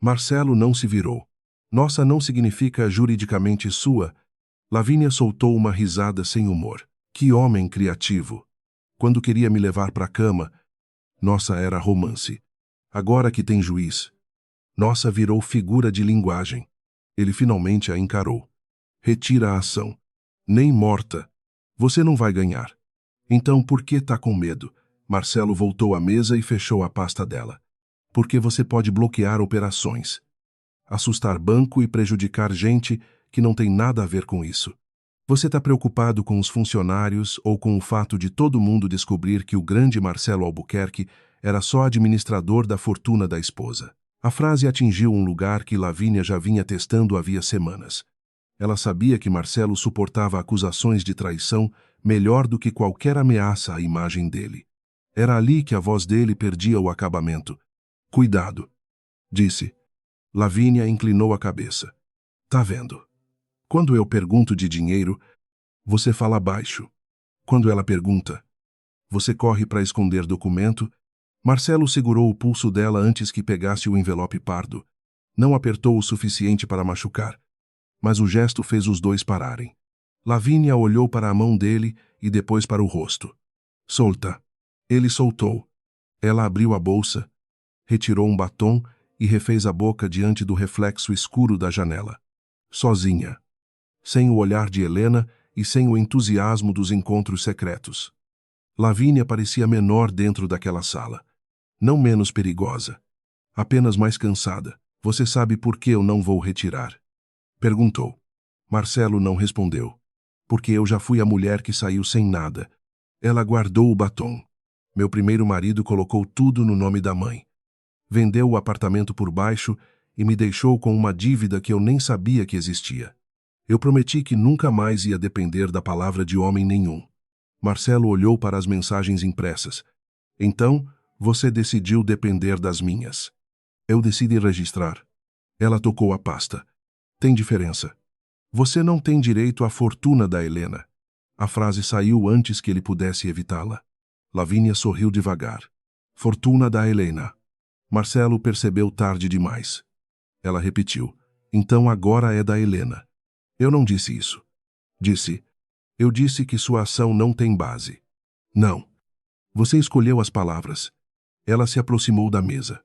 Marcelo não se virou. Nossa não significa juridicamente sua. Lavínia soltou uma risada sem humor. Que homem criativo. Quando queria me levar para a cama, nossa era romance. Agora que tem juiz, nossa virou figura de linguagem. Ele finalmente a encarou. Retira a ação. Nem morta. Você não vai ganhar. Então por que tá com medo? Marcelo voltou à mesa e fechou a pasta dela. Porque você pode bloquear operações, assustar banco e prejudicar gente que não tem nada a ver com isso. Você está preocupado com os funcionários ou com o fato de todo mundo descobrir que o grande Marcelo Albuquerque era só administrador da fortuna da esposa. A frase atingiu um lugar que Lavínia já vinha testando havia semanas. Ela sabia que Marcelo suportava acusações de traição melhor do que qualquer ameaça à imagem dele. Era ali que a voz dele perdia o acabamento. Cuidado, disse. Lavínia inclinou a cabeça. Tá vendo? Quando eu pergunto de dinheiro, você fala baixo. Quando ela pergunta, você corre para esconder documento. Marcelo segurou o pulso dela antes que pegasse o envelope pardo. Não apertou o suficiente para machucar, mas o gesto fez os dois pararem. Lavínia olhou para a mão dele e depois para o rosto. Solta. Ele soltou. Ela abriu a bolsa, retirou um batom e refez a boca diante do reflexo escuro da janela. Sozinha. Sem o olhar de Helena e sem o entusiasmo dos encontros secretos. Lavínia parecia menor dentro daquela sala. Não menos perigosa. Apenas mais cansada. Você sabe por que eu não vou retirar? Perguntou. Marcelo não respondeu. Porque eu já fui a mulher que saiu sem nada. Ela guardou o batom. Meu primeiro marido colocou tudo no nome da mãe. Vendeu o apartamento por baixo e me deixou com uma dívida que eu nem sabia que existia. Eu prometi que nunca mais ia depender da palavra de homem nenhum. Marcelo olhou para as mensagens impressas. Então, você decidiu depender das minhas. Eu decidi registrar. Ela tocou a pasta. Tem diferença. Você não tem direito à fortuna da Helena. A frase saiu antes que ele pudesse evitá-la. Lavínia sorriu devagar. Fortuna da Helena. Marcelo percebeu tarde demais. Ela repetiu. Então agora é da Helena. Eu não disse isso. Disse. Eu disse que sua ação não tem base. Não. Você escolheu as palavras. Ela se aproximou da mesa.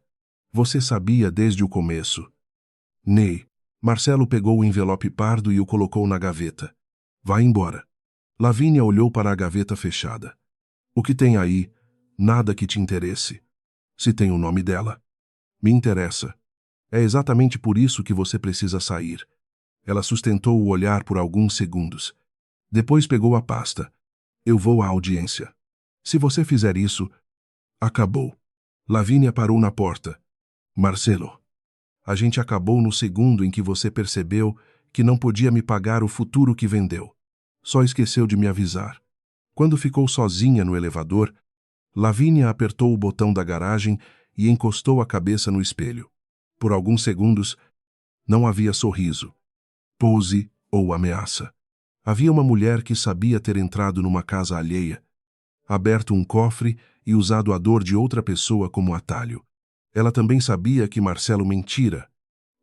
Você sabia desde o começo. Ney. Marcelo pegou o envelope pardo e o colocou na gaveta. Vá embora. Lavínia olhou para a gaveta fechada. O que tem aí? Nada que te interesse. Se tem o nome dela. Me interessa. É exatamente por isso que você precisa sair. Ela sustentou o olhar por alguns segundos. Depois pegou a pasta. Eu vou à audiência. Se você fizer isso, acabou. Lavínia parou na porta. Marcelo. A gente acabou no segundo em que você percebeu que não podia me pagar o futuro que vendeu. Só esqueceu de me avisar. Quando ficou sozinha no elevador, Lavínia apertou o botão da garagem e encostou a cabeça no espelho. Por alguns segundos, não havia sorriso, pose ou ameaça. Havia uma mulher que sabia ter entrado numa casa alheia, aberto um cofre e usado a dor de outra pessoa como atalho. Ela também sabia que Marcelo mentira.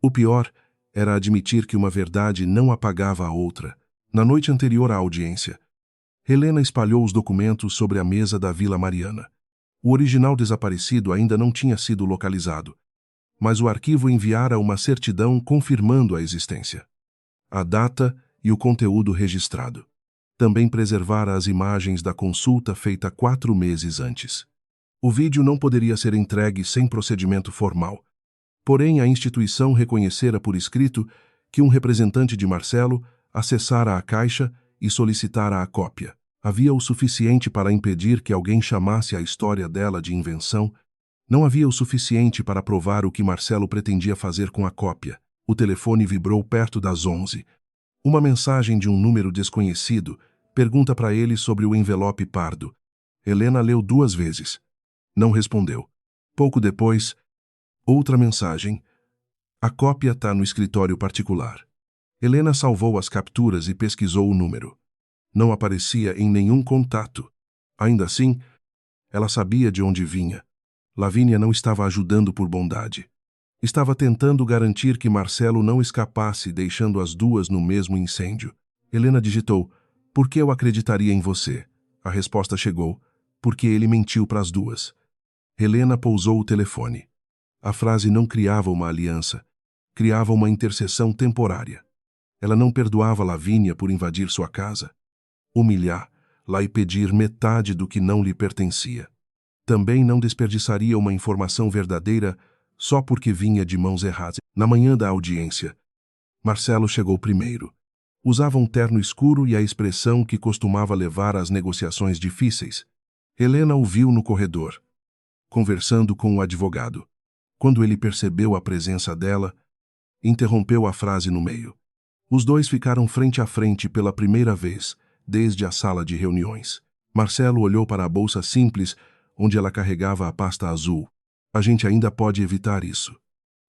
O pior era admitir que uma verdade não apagava a outra. Na noite anterior à audiência, Helena espalhou os documentos sobre a mesa da Vila Mariana. O original desaparecido ainda não tinha sido localizado, mas o arquivo enviara uma certidão confirmando a existência, a data e o conteúdo registrado. Também preservara as imagens da consulta feita 4 meses antes. O vídeo não poderia ser entregue sem procedimento formal. Porém, a instituição reconhecera por escrito que um representante de Marcelo acessara a caixa e solicitara a cópia. Havia o suficiente para impedir que alguém chamasse a história dela de invenção. Não havia o suficiente para provar o que Marcelo pretendia fazer com a cópia. O telefone vibrou perto das 11. Uma mensagem de um número desconhecido pergunta para ele sobre o envelope pardo. Helena leu 2 vezes. Não respondeu. Pouco depois, outra mensagem. A cópia está no escritório particular. Helena salvou as capturas e pesquisou o número. Não aparecia em nenhum contato. Ainda assim, ela sabia de onde vinha. Lavínia não estava ajudando por bondade. Estava tentando garantir que Marcelo não escapasse, deixando as duas no mesmo incêndio. Helena digitou: "Por que eu acreditaria em você?" A resposta chegou: "Porque ele mentiu para as duas." Helena pousou o telefone. A frase não criava uma aliança, criava uma interseção temporária. Ela não perdoava Lavínia por invadir sua casa, humilhá-la e pedir metade do que não lhe pertencia. Também não desperdiçaria uma informação verdadeira só porque vinha de mãos erradas. Na manhã da audiência, Marcelo chegou primeiro. Usava um terno escuro e a expressão que costumava levar às negociações difíceis. Helena o viu no corredor, conversando com o advogado. Quando ele percebeu a presença dela, interrompeu a frase no meio. Os dois ficaram frente a frente pela primeira vez, desde a sala de reuniões. Marcelo olhou para a bolsa simples, onde ela carregava a pasta azul. A gente ainda pode evitar isso.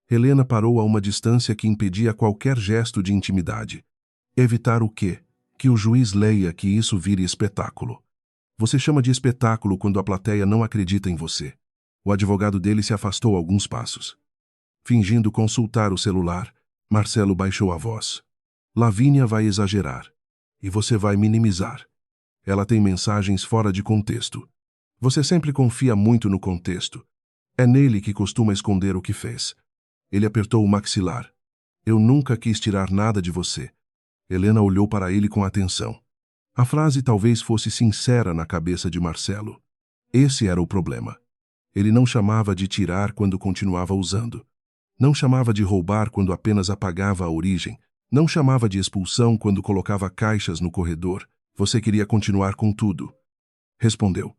Helena parou a uma distância que impedia qualquer gesto de intimidade. Evitar o quê? Que o juiz leia que isso vire espetáculo. Você chama de espetáculo quando a plateia não acredita em você. O advogado dele se afastou alguns passos. Fingindo consultar o celular, Marcelo baixou a voz. Lavínia vai exagerar. E você vai minimizar. Ela tem mensagens fora de contexto. Você sempre confia muito no contexto. É nele que costuma esconder o que fez. Ele apertou o maxilar. Eu nunca quis tirar nada de você. Helena olhou para ele com atenção. A frase talvez fosse sincera na cabeça de Marcelo. Esse era o problema. Ele não chamava de tirar quando continuava usando. Não chamava de roubar quando apenas apagava a origem. Não chamava de expulsão quando colocava caixas no corredor. Você queria continuar com tudo. Respondeu.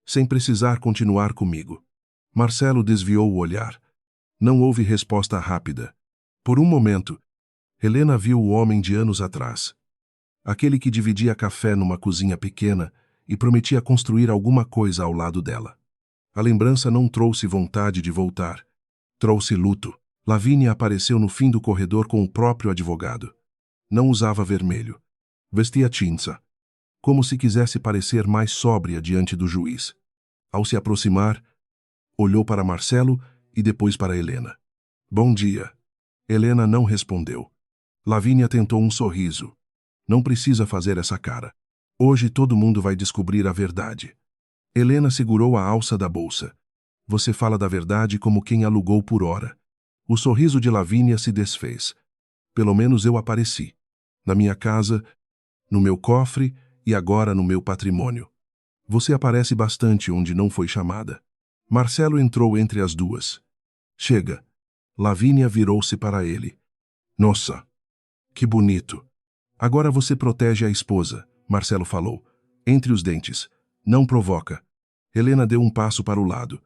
Sem precisar continuar comigo. Marcelo desviou o olhar. Não houve resposta rápida. Por um momento, Helena viu o homem de anos atrás. Aquele que dividia café numa cozinha pequena e prometia construir alguma coisa ao lado dela. A lembrança não trouxe vontade de voltar. Trouxe luto. Lavínia apareceu no fim do corredor com o próprio advogado. Não usava vermelho. Vestia tinta, como se quisesse parecer mais sóbria diante do juiz. Ao se aproximar, olhou para Marcelo e depois para Helena. Bom dia. Helena não respondeu. Lavínia tentou um sorriso. Não precisa fazer essa cara. Hoje todo mundo vai descobrir a verdade. Helena segurou a alça da bolsa. Você fala da verdade como quem alugou por hora. O sorriso de Lavínia se desfez. Pelo menos eu apareci. Na minha casa, no meu cofre e agora no meu patrimônio. Você aparece bastante onde não foi chamada. Marcelo entrou entre as duas. Chega. Lavínia virou-se para ele. Nossa, que bonito. Agora você protege a esposa, Marcelo falou. Entre os dentes. Não provoca. Helena deu um passo para o lado.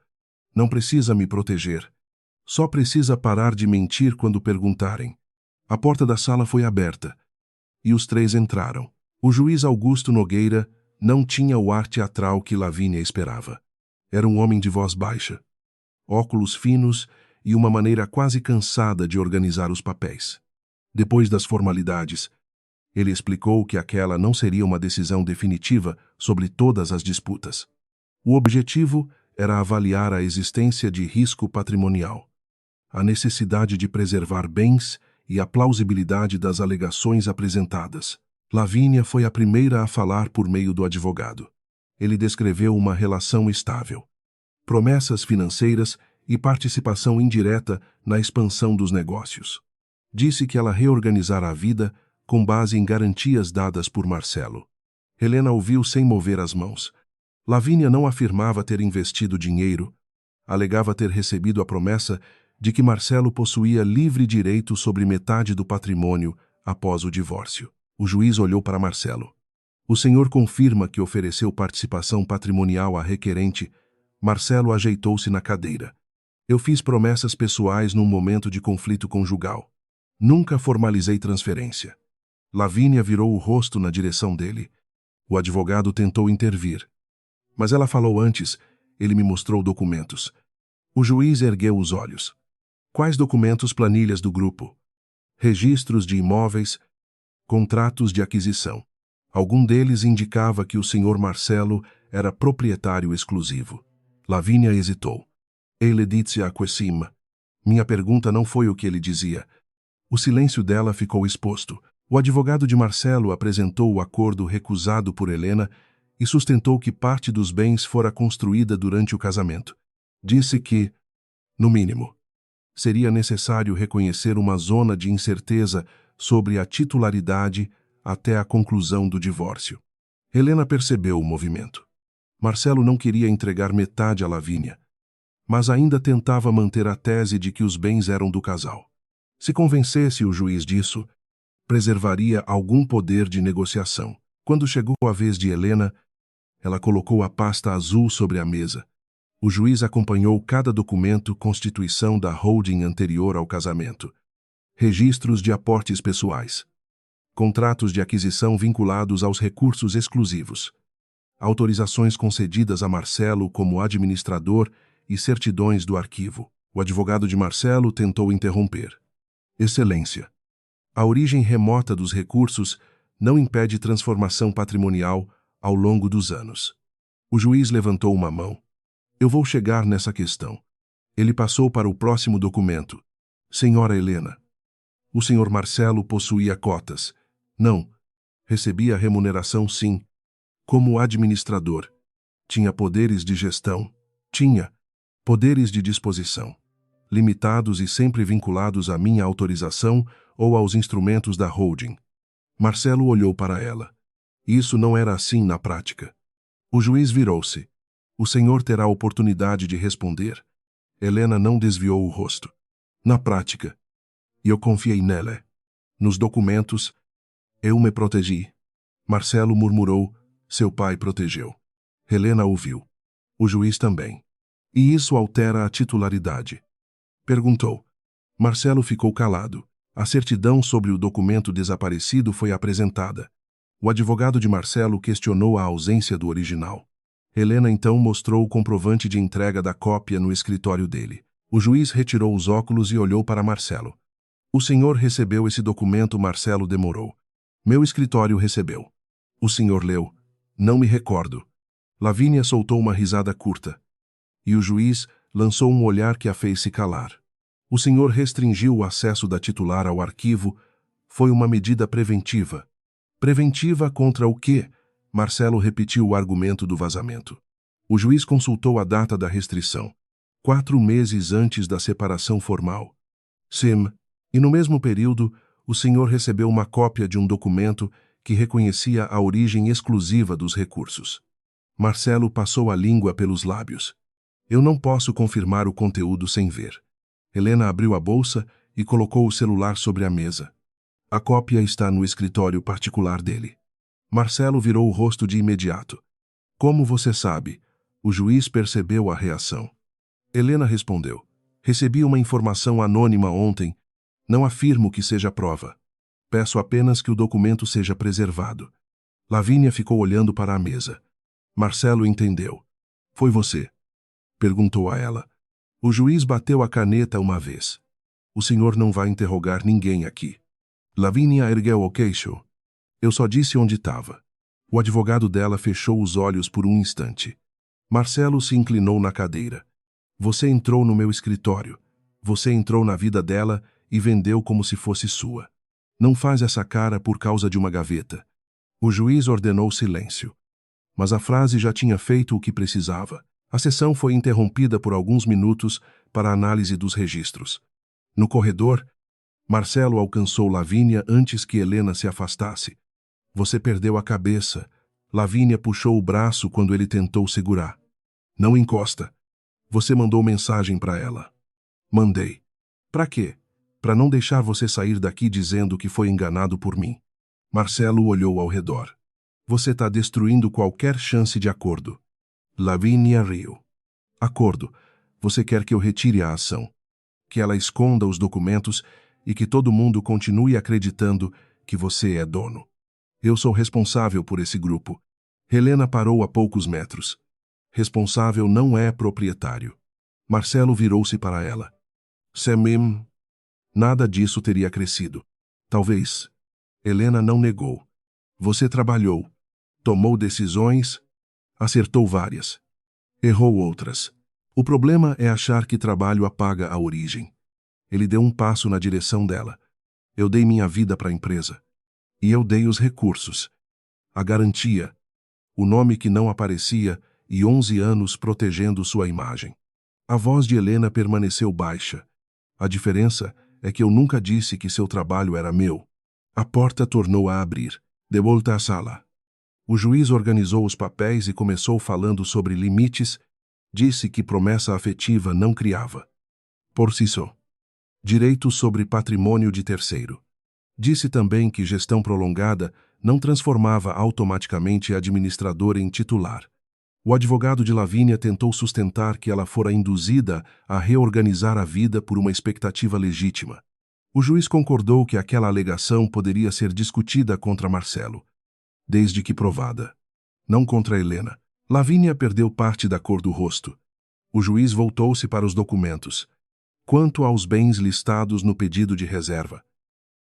Não precisa me proteger. Só precisa parar de mentir quando perguntarem. A porta da sala foi aberta. E os três entraram. O juiz Augusto Nogueira não tinha o ar teatral que Lavínia esperava. Era um homem de voz baixa, óculos finos e uma maneira quase cansada de organizar os papéis. Depois das formalidades, ele explicou que aquela não seria uma decisão definitiva sobre todas as disputas. O objetivo era avaliar a existência de risco patrimonial, a necessidade de preservar bens e a plausibilidade das alegações apresentadas. Lavínia foi a primeira a falar por meio do advogado. Ele descreveu uma relação estável, promessas financeiras e participação indireta na expansão dos negócios. Disse que ela reorganizara a vida com base em garantias dadas por Marcelo. Helena ouviu sem mover as mãos. Lavínia não afirmava ter investido dinheiro, alegava ter recebido a promessa de que Marcelo possuía livre direito sobre metade do patrimônio após o divórcio. O juiz olhou para Marcelo. O senhor confirma que ofereceu participação patrimonial à requerente. Marcelo ajeitou-se na cadeira. Eu fiz promessas pessoais num momento de conflito conjugal. Nunca formalizei transferência. Lavínia virou o rosto na direção dele. O advogado tentou intervir. Mas ela falou antes. Ele me mostrou documentos. O juiz ergueu os olhos. Quais documentos? Planilhas do grupo. Registros de imóveis, contratos de aquisição. Algum deles indicava que o senhor Marcelo era proprietário exclusivo. Lavínia hesitou. Ele disse a Quessim. Minha pergunta não foi o que ele dizia. O silêncio dela ficou exposto. O advogado de Marcelo apresentou o acordo recusado por Helena e sustentou que parte dos bens fora construída durante o casamento. Disse que, no mínimo, seria necessário reconhecer uma zona de incerteza sobre a titularidade até a conclusão do divórcio. Helena percebeu o movimento. Marcelo não queria entregar metade a Lavínia, mas ainda tentava manter a tese de que os bens eram do casal. Se convencesse o juiz disso, preservaria algum poder de negociação. Quando chegou a vez de Helena, ela colocou a pasta azul sobre a mesa. O juiz acompanhou cada documento constituição da holding anterior ao casamento. Registros de aportes pessoais. Contratos de aquisição vinculados aos recursos exclusivos. Autorizações concedidas a Marcelo como administrador e certidões do arquivo. O advogado de Marcelo tentou interromper. Excelência. A origem remota dos recursos não impede transformação patrimonial ao longo dos anos. O juiz levantou uma mão. Eu vou chegar nessa questão. Ele passou para o próximo documento. Senhora Helena. O senhor Marcelo possuía cotas. Não. Recebia remuneração, sim. Como administrador. Tinha poderes de gestão. Tinha. Poderes de disposição. Limitados e sempre vinculados à minha autorização ou aos instrumentos da holding. Marcelo olhou para ela. Isso não era assim na prática. O juiz virou-se. O senhor terá a oportunidade de responder. Helena não desviou o rosto. Na prática. E eu confiei nela. Nos documentos, eu me protegi. Marcelo murmurou, seu pai protegeu. Helena ouviu. O juiz também. E isso altera a titularidade? Perguntou. Marcelo ficou calado. A certidão sobre o documento desaparecido foi apresentada. O advogado de Marcelo questionou a ausência do original. Helena então mostrou o comprovante de entrega da cópia no escritório dele. O juiz retirou os óculos e olhou para Marcelo. O senhor recebeu esse documento? Marcelo demorou. Meu escritório recebeu. O senhor leu? Não me recordo. Lavínia soltou uma risada curta. E o juiz lançou um olhar que a fez se calar. O senhor restringiu o acesso da titular ao arquivo. Foi uma medida preventiva. Preventiva contra o quê? Marcelo repetiu o argumento do vazamento. O juiz consultou a data da restrição, 4 meses antes da separação formal. Sim, e no mesmo período, o senhor recebeu uma cópia de um documento que reconhecia a origem exclusiva dos recursos. Marcelo passou a língua pelos lábios. Eu não posso confirmar o conteúdo sem ver. Helena abriu a bolsa e colocou o celular sobre a mesa. A cópia está no escritório particular dele. Marcelo virou o rosto de imediato. Como você sabe? O juiz percebeu a reação. Helena respondeu. Recebi uma informação anônima ontem. Não afirmo que seja prova. Peço apenas que o documento seja preservado. Lavínia ficou olhando para a mesa. Marcelo entendeu. Foi você? Perguntou a ela. O juiz bateu a caneta uma vez. O senhor não vai interrogar ninguém aqui. Lavínia ergueu o queixo. Eu só disse onde estava. O advogado dela fechou os olhos por um instante. Marcelo se inclinou na cadeira. Você entrou no meu escritório. Você entrou na vida dela e vendeu como se fosse sua. Não faz essa cara por causa de uma gaveta. O juiz ordenou silêncio. Mas a frase já tinha feito o que precisava. A sessão foi interrompida por alguns minutos para a análise dos registros. No corredor, Marcelo alcançou Lavínia antes que Helena se afastasse. Você perdeu a cabeça. Lavínia puxou o braço quando ele tentou segurar. Não encosta. Você mandou mensagem para ela. Mandei. Para quê? Para não deixar você sair daqui dizendo que foi enganado por mim. Marcelo olhou ao redor. Você está destruindo qualquer chance de acordo. Lavínia riu. Acordo. Você quer que eu retire a ação, que ela esconda os documentos e que todo mundo continue acreditando que você é dono. Eu sou responsável por esse grupo. Helena parou a poucos metros. Responsável não é proprietário. Marcelo virou-se para ela. Semim. Nada disso teria crescido. Talvez. Helena não negou. Você trabalhou. Tomou decisões. Acertou várias. Errou outras. O problema é achar que trabalho apaga a origem. Ele deu um passo na direção dela. Eu dei minha vida para a empresa. E eu dei os recursos. A garantia. O nome que não aparecia e 11 anos protegendo sua imagem. A voz de Helena permaneceu baixa. A diferença é que eu nunca disse que seu trabalho era meu. A porta tornou a abrir. De volta à sala. O juiz organizou os papéis e começou falando sobre limites. Disse que promessa afetiva não criava. Por si só. Direito sobre patrimônio de terceiro. Disse também que gestão prolongada não transformava automaticamente a administradora em titular. O advogado de Lavínia tentou sustentar que ela fora induzida a reorganizar a vida por uma expectativa legítima. O juiz concordou que aquela alegação poderia ser discutida contra Marcelo, desde que provada. Não contra Helena. Lavínia perdeu parte da cor do rosto. O juiz voltou-se para os documentos. Quanto aos bens listados no pedido de reserva,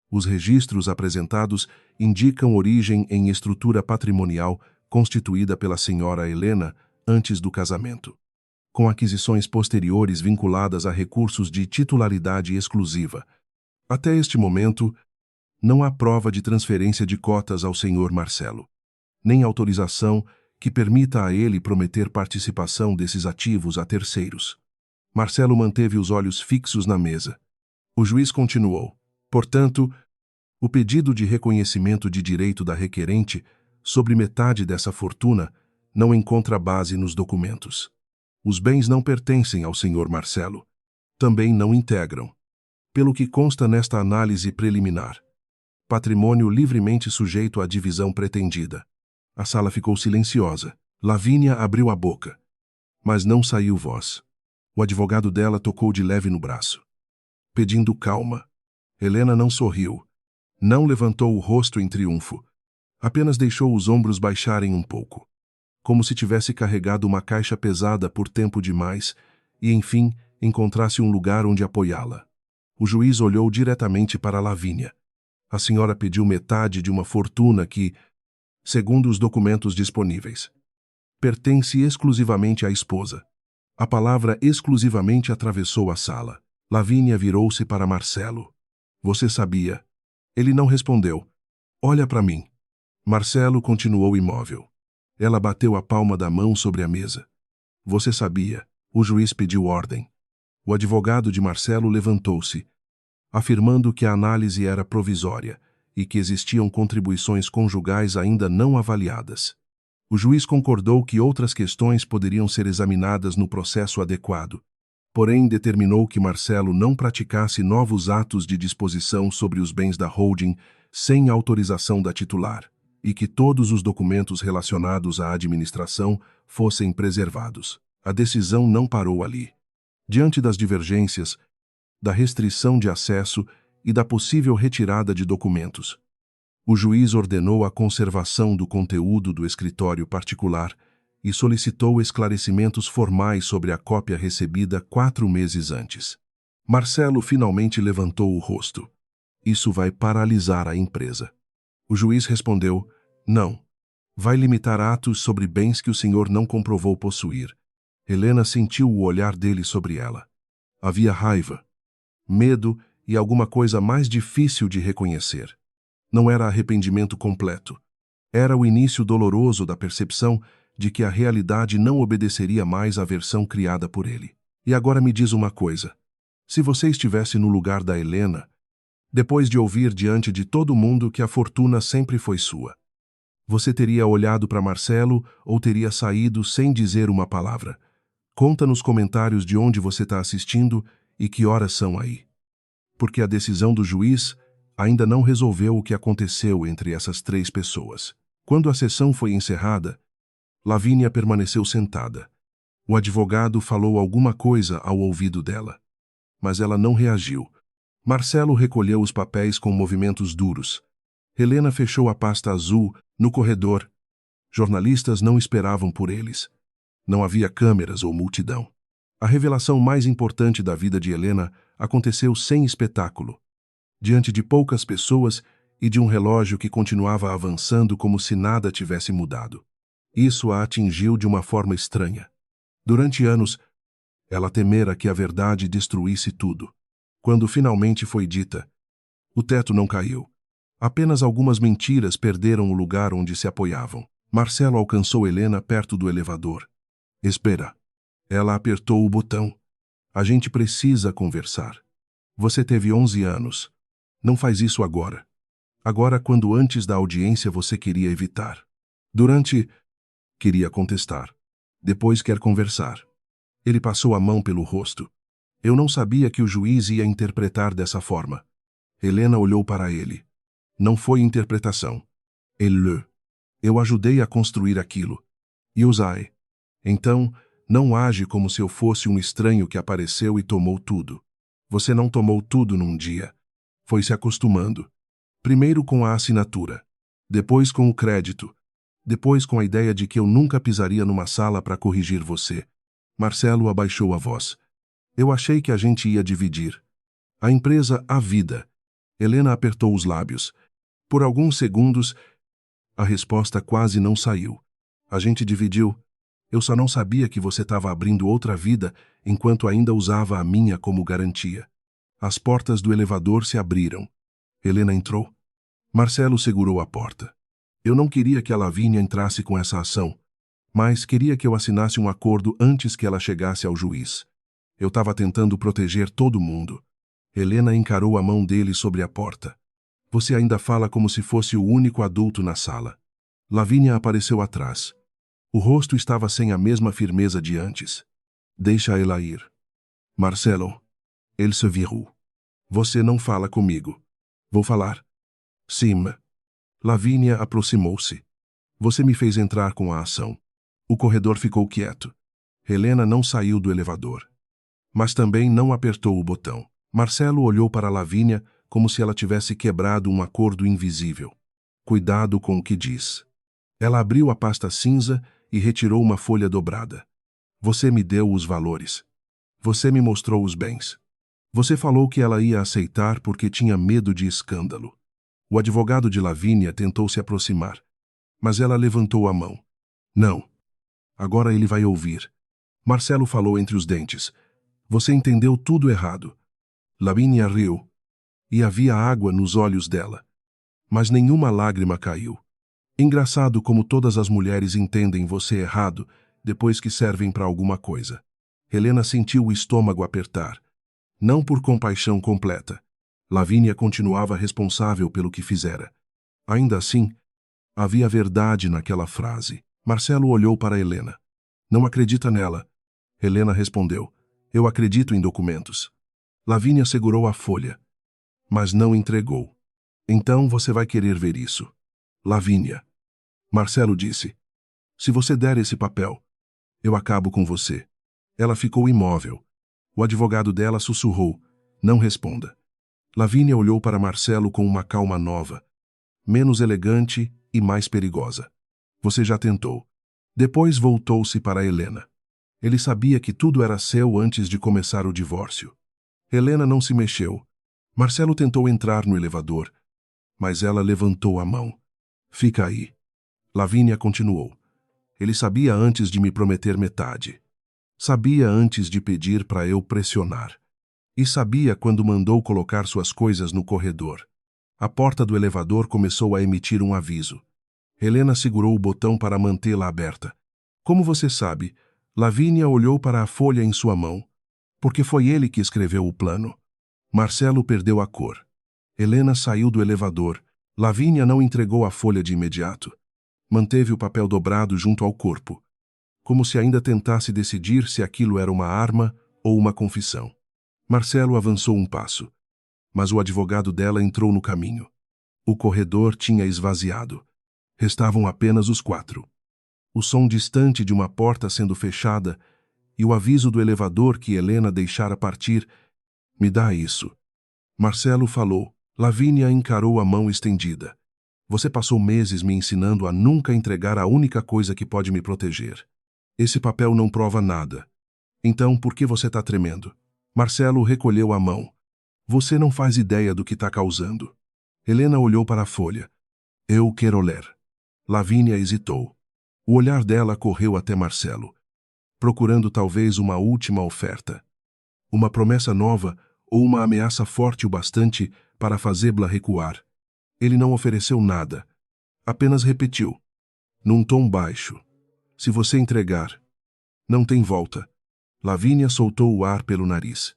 os registros apresentados indicam origem em estrutura patrimonial constituída pela senhora Helena antes do casamento, com aquisições posteriores vinculadas a recursos de titularidade exclusiva. Até este momento, não há prova de transferência de cotas ao senhor Marcelo, nem autorização que permita a ele prometer participação desses ativos a terceiros. Marcelo manteve os olhos fixos na mesa. O juiz continuou. Portanto, o pedido de reconhecimento de direito da requerente sobre metade dessa fortuna não encontra base nos documentos. Os bens não pertencem ao senhor Marcelo. Também não integram. Pelo que consta nesta análise preliminar. Patrimônio livremente sujeito à divisão pretendida. A sala ficou silenciosa. Lavínia abriu a boca. Mas não saiu voz. O advogado dela tocou de leve no braço, pedindo calma. Helena não sorriu. Não levantou o rosto em triunfo. Apenas deixou os ombros baixarem um pouco, como se tivesse carregado uma caixa pesada por tempo demais e, enfim, encontrasse um lugar onde apoiá-la. O juiz olhou diretamente para Lavínia. A senhora pediu metade de uma fortuna que, segundo os documentos disponíveis, pertence exclusivamente à esposa. A palavra exclusivamente atravessou a sala. Lavínia virou-se para Marcelo. Você sabia? Ele não respondeu. Olha para mim. Marcelo continuou imóvel. Ela bateu a palma da mão sobre a mesa. Você sabia. O juiz pediu ordem. O advogado de Marcelo levantou-se, afirmando que a análise era provisória e que existiam contribuições conjugais ainda não avaliadas. O juiz concordou que outras questões poderiam ser examinadas no processo adequado, porém determinou que Marcelo não praticasse novos atos de disposição sobre os bens da holding sem autorização da titular e que todos os documentos relacionados à administração fossem preservados. A decisão não parou ali. Diante das divergências, da restrição de acesso e da possível retirada de documentos, o juiz ordenou a conservação do conteúdo do escritório particular e solicitou esclarecimentos formais sobre a cópia recebida 4 meses antes. Marcelo finalmente levantou o rosto. Isso vai paralisar a empresa. O juiz respondeu, não. Vai limitar atos sobre bens que o senhor não comprovou possuir. Helena sentiu o olhar dele sobre ela. Havia raiva, medo e alguma coisa mais difícil de reconhecer. Não era arrependimento completo. Era o início doloroso da percepção de que a realidade não obedeceria mais à versão criada por ele. E agora me diz uma coisa. Se você estivesse no lugar da Helena, depois de ouvir diante de todo mundo que a fortuna sempre foi sua, você teria olhado para Marcelo ou teria saído sem dizer uma palavra? Conta nos comentários de onde você está assistindo e que horas são aí. Porque a decisão do juiz ainda não resolveu o que aconteceu entre essas 3 pessoas. Quando a sessão foi encerrada, Lavínia permaneceu sentada. O advogado falou alguma coisa ao ouvido dela, mas ela não reagiu. Marcelo recolheu os papéis com movimentos duros. Helena fechou a pasta azul no corredor. Jornalistas não esperavam por eles. Não havia câmeras ou multidão. A revelação mais importante da vida de Helena aconteceu sem espetáculo, diante de poucas pessoas e de um relógio que continuava avançando como se nada tivesse mudado. Isso a atingiu de uma forma estranha. Durante anos, ela temera que a verdade destruísse tudo. Quando finalmente foi dita, o teto não caiu. Apenas algumas mentiras perderam o lugar onde se apoiavam. Marcelo alcançou Helena perto do elevador. Espera. Ela apertou o botão. A gente precisa conversar. Você teve 11 anos. Não faz isso agora. Agora, quando antes da audiência você queria evitar. Durante, queria contestar. Depois quer conversar. Ele passou a mão pelo rosto. Eu não sabia que o juiz ia interpretar dessa forma. Helena olhou para ele. Não foi interpretação. Eu ajudei a construir aquilo. E usai. Então, não age como se eu fosse um estranho que apareceu e tomou tudo. Você não tomou tudo num dia. Foi se acostumando. Primeiro com a assinatura. Depois com o crédito. Depois com a ideia de que eu nunca pisaria numa sala para corrigir você. Marcelo abaixou a voz. Eu achei que a gente ia dividir. A empresa, a vida. Helena apertou os lábios. Por alguns segundos, a resposta quase não saiu. A gente dividiu. Eu só não sabia que você estava abrindo outra vida enquanto ainda usava a minha como garantia. As portas do elevador se abriram. Helena entrou. Marcelo segurou a porta. Eu não queria que a Lavínia entrasse com essa ação, mas queria que eu assinasse um acordo antes que ela chegasse ao juiz. Eu estava tentando proteger todo mundo. Helena encarou a mão dele sobre a porta. Você ainda fala como se fosse o único adulto na sala. Lavínia apareceu atrás. O rosto estava sem a mesma firmeza de antes. Deixa ela ir. Marcelo. Ele se virou. Você não fala comigo. Vou falar. Sim. Lavínia aproximou-se. Você me fez entrar com a ação. O corredor ficou quieto. Helena não saiu do elevador. Mas também não apertou o botão. Marcelo olhou para Lavínia como se ela tivesse quebrado um acordo invisível. Cuidado com o que diz. Ela abriu a pasta cinza e retirou uma folha dobrada. Você me deu os valores. Você me mostrou os bens. Você falou que ela ia aceitar porque tinha medo de escândalo. O advogado de Lavínia tentou se aproximar, mas ela levantou a mão. Não. Agora ele vai ouvir. Marcelo falou entre os dentes. Você entendeu tudo errado. Lavínia riu. E havia água nos olhos dela. Mas nenhuma lágrima caiu. Engraçado como todas as mulheres entendem você errado depois que servem para alguma coisa. Helena sentiu o estômago apertar. Não por compaixão completa. Lavínia continuava responsável pelo que fizera. Ainda assim, havia verdade naquela frase. Marcelo olhou para Helena. Não acredita nela. Helena respondeu. Eu acredito em documentos. Lavínia segurou a folha, mas não entregou. Então você vai querer ver isso. Lavínia. Marcelo disse. Se você der esse papel, eu acabo com você. Ela ficou imóvel. O advogado dela sussurrou. Não responda. Lavínia olhou para Marcelo com uma calma nova, menos elegante e mais perigosa. Você já tentou. Depois voltou-se para Helena. Ele sabia que tudo era seu antes de começar o divórcio. Helena não se mexeu. Marcelo tentou entrar no elevador, mas ela levantou a mão. Fica aí. Lavínia continuou. Ele sabia antes de me prometer metade. Sabia antes de pedir para eu pressionar. E sabia quando mandou colocar suas coisas no corredor. A porta do elevador começou a emitir um aviso. Helena segurou o botão para mantê-la aberta. Como você sabe, Lavínia olhou para a folha em sua mão, porque foi ele que escreveu o plano. Marcelo perdeu a cor. Helena saiu do elevador. Lavínia não entregou a folha de imediato. Manteve o papel dobrado junto ao corpo, como se ainda tentasse decidir se aquilo era uma arma ou uma confissão. Marcelo avançou um passo, mas o advogado dela entrou no caminho. O corredor tinha esvaziado. Restavam apenas os quatro. O som distante de uma porta sendo fechada e o aviso do elevador que Helena deixara partir. Me dá isso. Marcelo falou. Lavínia encarou a mão estendida. Você passou meses me ensinando a nunca entregar a única coisa que pode me proteger. Esse papel não prova nada. Então, por que você está tremendo? Marcelo recolheu a mão. Você não faz ideia do que está causando. Helena olhou para a folha. Eu quero ler. Lavínia hesitou. O olhar dela correu até Marcelo, procurando talvez uma última oferta. Uma promessa nova ou uma ameaça forte o bastante para fazê-la recuar. Ele não ofereceu nada. Apenas repetiu, num tom baixo. Se você entregar, não tem volta. Lavínia soltou o ar pelo nariz.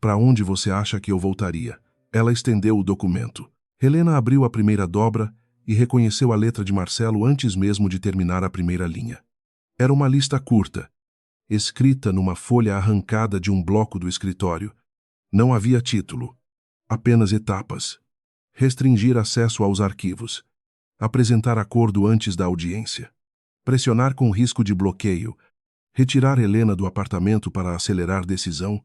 Para onde você acha que eu voltaria? Ela estendeu o documento. Helena abriu a primeira dobra e reconheceu a letra de Marcelo antes mesmo de terminar a primeira linha. Era uma lista curta, escrita numa folha arrancada de um bloco do escritório. Não havia título, apenas etapas. Restringir acesso aos arquivos. Apresentar acordo antes da audiência. Pressionar com risco de bloqueio. Retirar Helena do apartamento para acelerar decisão.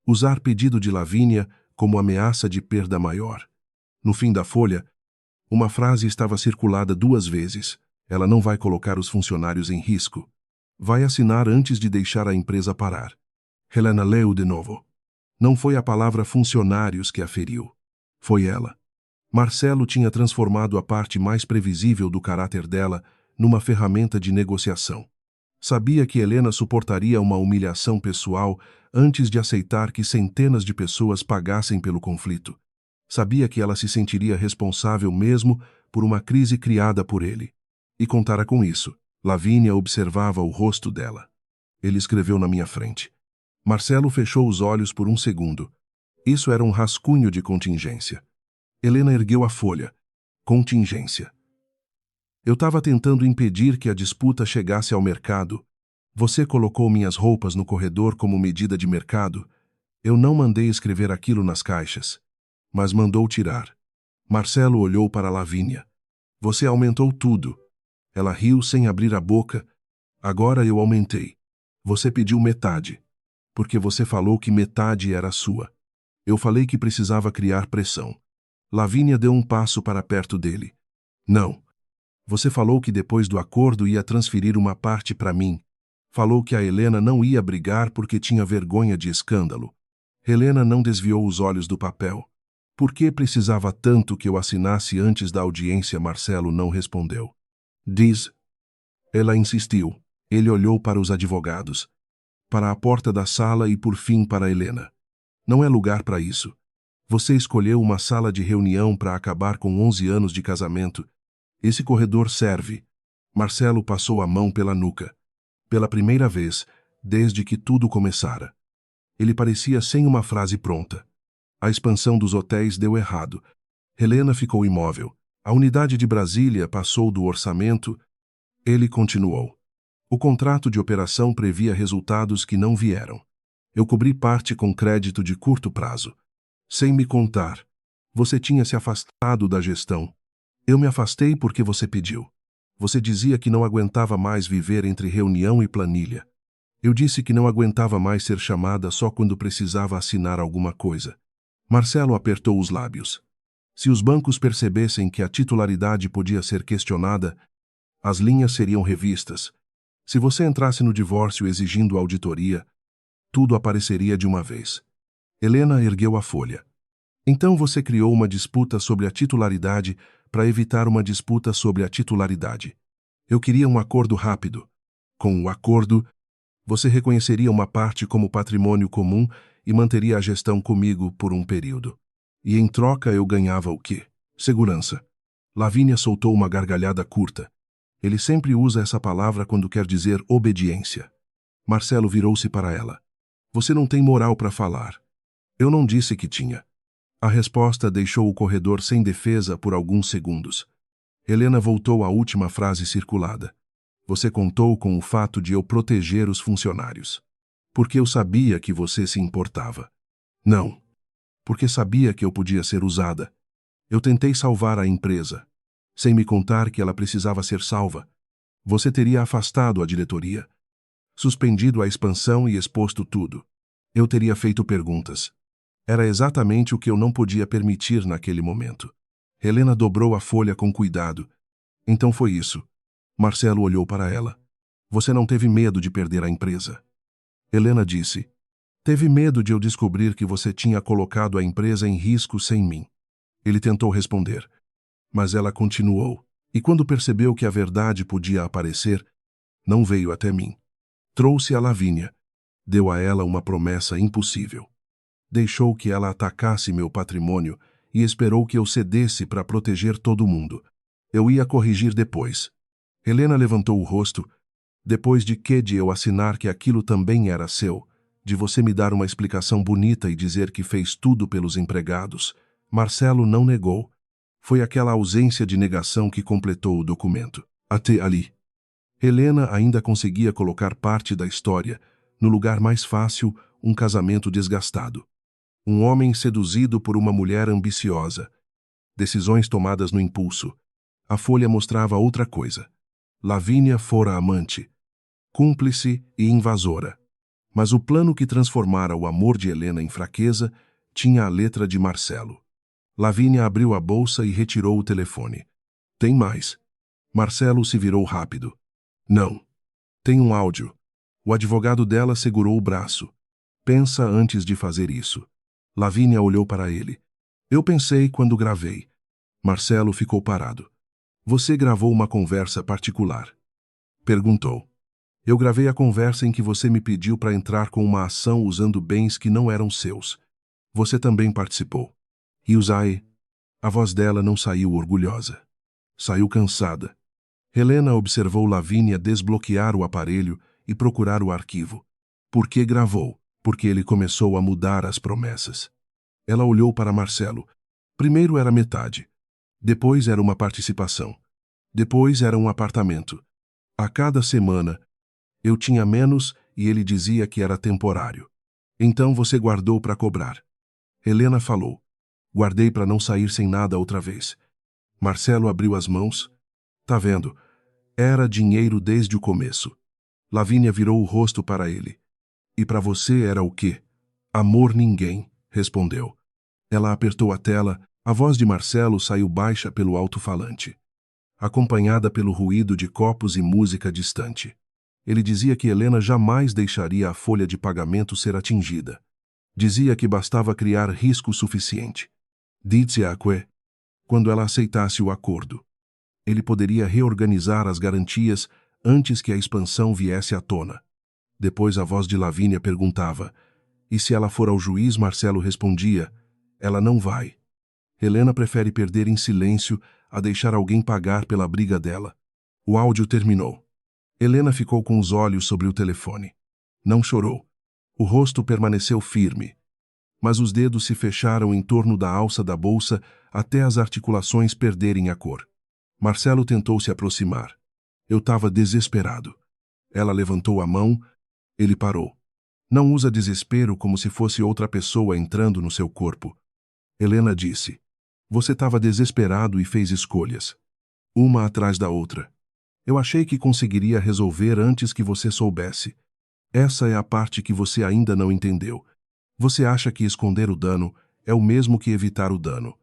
Usar pedido de Lavínia como ameaça de perda maior. No fim da folha, uma frase estava circulada 2 vezes. Ela não vai colocar os funcionários em risco. Vai assinar antes de deixar a empresa parar. Helena leu de novo. Não foi a palavra funcionários que a feriu. Foi ela. Marcelo tinha transformado a parte mais previsível do caráter dela numa ferramenta de negociação. Sabia que Helena suportaria uma humilhação pessoal antes de aceitar que centenas de pessoas pagassem pelo conflito. Sabia que ela se sentiria responsável mesmo por uma crise criada por ele. E contara com isso. Lavínia observava o rosto dela. Ele escreveu na minha frente. Marcelo fechou os olhos por um segundo. Isso era um rascunho de contingência. Helena ergueu a folha. Contingência. Eu estava tentando impedir que a disputa chegasse ao mercado. Você colocou minhas roupas no corredor como medida de mercado. Eu não mandei escrever aquilo nas caixas, mas mandou tirar. Marcelo olhou para Lavínia. Você aumentou tudo. Ela riu sem abrir a boca. Agora eu aumentei. Você pediu metade, porque você falou que metade era sua. Eu falei que precisava criar pressão. Lavínia deu um passo para perto dele. Não. Você falou que depois do acordo ia transferir uma parte para mim. Falou que a Helena não ia brigar porque tinha vergonha de escândalo. Helena não desviou os olhos do papel. Por que precisava tanto que eu assinasse antes da audiência? Marcelo não respondeu. Diz. Ela insistiu. Ele olhou para os advogados, para a porta da sala e por fim para Helena. Não é lugar para isso. Você escolheu uma sala de reunião para acabar com 11 anos de casamento. Esse corredor serve. Marcelo passou a mão pela nuca. Pela primeira vez, desde que tudo começara. Ele parecia sem uma frase pronta. A expansão dos hotéis deu errado. Helena ficou imóvel. A unidade de Brasília passou do orçamento. Ele continuou. O contrato de operação previa resultados que não vieram. Eu cobri parte com crédito de curto prazo. Sem me contar. Você tinha se afastado da gestão. Eu me afastei porque você pediu. Você dizia que não aguentava mais viver entre reunião e planilha. Eu disse que não aguentava mais ser chamada só quando precisava assinar alguma coisa. Marcelo apertou os lábios. Se os bancos percebessem que a titularidade podia ser questionada, as linhas seriam revistas. Se você entrasse no divórcio exigindo auditoria, tudo apareceria de uma vez. Helena ergueu a folha. Então você criou uma disputa sobre a titularidade para evitar uma disputa sobre a titularidade. Eu queria um acordo rápido. Com o acordo, você reconheceria uma parte como patrimônio comum e manteria a gestão comigo por um período. E em troca eu ganhava o quê? Segurança. Lavínia soltou uma gargalhada curta. Ele sempre usa essa palavra quando quer dizer obediência. Marcelo virou-se para ela. Você não tem moral para falar. Eu não disse que tinha. A resposta deixou o corredor sem defesa por alguns segundos. Helena voltou à última frase circulada. Você contou com o fato de eu proteger os funcionários. Porque eu sabia que você se importava. Não. Porque sabia que eu podia ser usada. Eu tentei salvar a empresa. Sem me contar que ela precisava ser salva. Você teria afastado a diretoria. Suspendido a expansão e exposto tudo. Eu teria feito perguntas. Era exatamente o que eu não podia permitir naquele momento. Helena dobrou a folha com cuidado. Então foi isso. Marcelo olhou para ela. Você não teve medo de perder a empresa? Helena disse. Teve medo de eu descobrir que você tinha colocado a empresa em risco sem mim. Ele tentou responder. Mas ela continuou. E quando percebeu que a verdade podia aparecer, não veio até mim. Trouxe a Lavínia. Deu a ela uma promessa impossível. Deixou que ela atacasse meu patrimônio e esperou que eu cedesse para proteger todo mundo. Eu ia corrigir depois. Helena levantou o rosto. Depois de eu assinar que aquilo também era seu, de você me dar uma explicação bonita e dizer que fez tudo pelos empregados, Marcelo não negou. Foi aquela ausência de negação que completou o documento. Até ali. Helena ainda conseguia colocar parte da história, no lugar mais fácil, um casamento desgastado. Um homem seduzido por uma mulher ambiciosa. Decisões tomadas no impulso. A folha mostrava outra coisa. Lavínia fora amante, cúmplice e invasora. Mas o plano que transformara o amor de Helena em fraqueza tinha a letra de Marcelo. Lavínia abriu a bolsa e retirou o telefone. Tem mais. Marcelo se virou rápido. Não. Tem um áudio. O advogado dela segurou o braço. Pensa antes de fazer isso. Lavínia olhou para ele. Eu pensei quando gravei. Marcelo ficou parado. Você gravou uma conversa particular? Perguntou. Eu gravei a conversa em que você me pediu para entrar com uma ação usando bens que não eram seus. Você também participou. E Usai? A voz dela não saiu orgulhosa. Saiu cansada. Helena observou Lavínia desbloquear o aparelho e procurar o arquivo. Por que gravou? Porque ele começou a mudar as promessas. Ela olhou para Marcelo. Primeiro era metade. Depois era uma participação. Depois era um apartamento. A cada semana, eu tinha menos e ele dizia que era temporário. Então você guardou para cobrar. Helena falou. Guardei para não sair sem nada outra vez. Marcelo abriu as mãos. Tá vendo? Era dinheiro desde o começo. Lavínia virou o rosto para ele. E para você era o quê? Amor ninguém, respondeu. Ela apertou a tela. A voz de Marcelo saiu baixa pelo alto-falante, acompanhada pelo ruído de copos e música distante. Ele dizia que Helena jamais deixaria a folha de pagamento ser atingida. Dizia que bastava criar risco suficiente. Disse-a-que, quando ela aceitasse o acordo, ele poderia reorganizar as garantias antes que a expansão viesse à tona. Depois a voz de Lavínia perguntava, e se ela for ao juiz? Marcelo respondia, ela não vai. Helena prefere perder em silêncio a deixar alguém pagar pela briga dela. O áudio terminou. Helena ficou com os olhos sobre o telefone. Não chorou. O rosto permaneceu firme, mas os dedos se fecharam em torno da alça da bolsa até as articulações perderem a cor. Marcelo tentou se aproximar. Eu estava desesperado. Ela levantou a mão. Ele parou. Não usa desespero como se fosse outra pessoa entrando no seu corpo. Helena disse. Você estava desesperado e fez escolhas. Uma atrás da outra. Eu achei que conseguiria resolver antes que você soubesse. Essa é a parte que você ainda não entendeu. Você acha que esconder o dano é o mesmo que evitar o dano.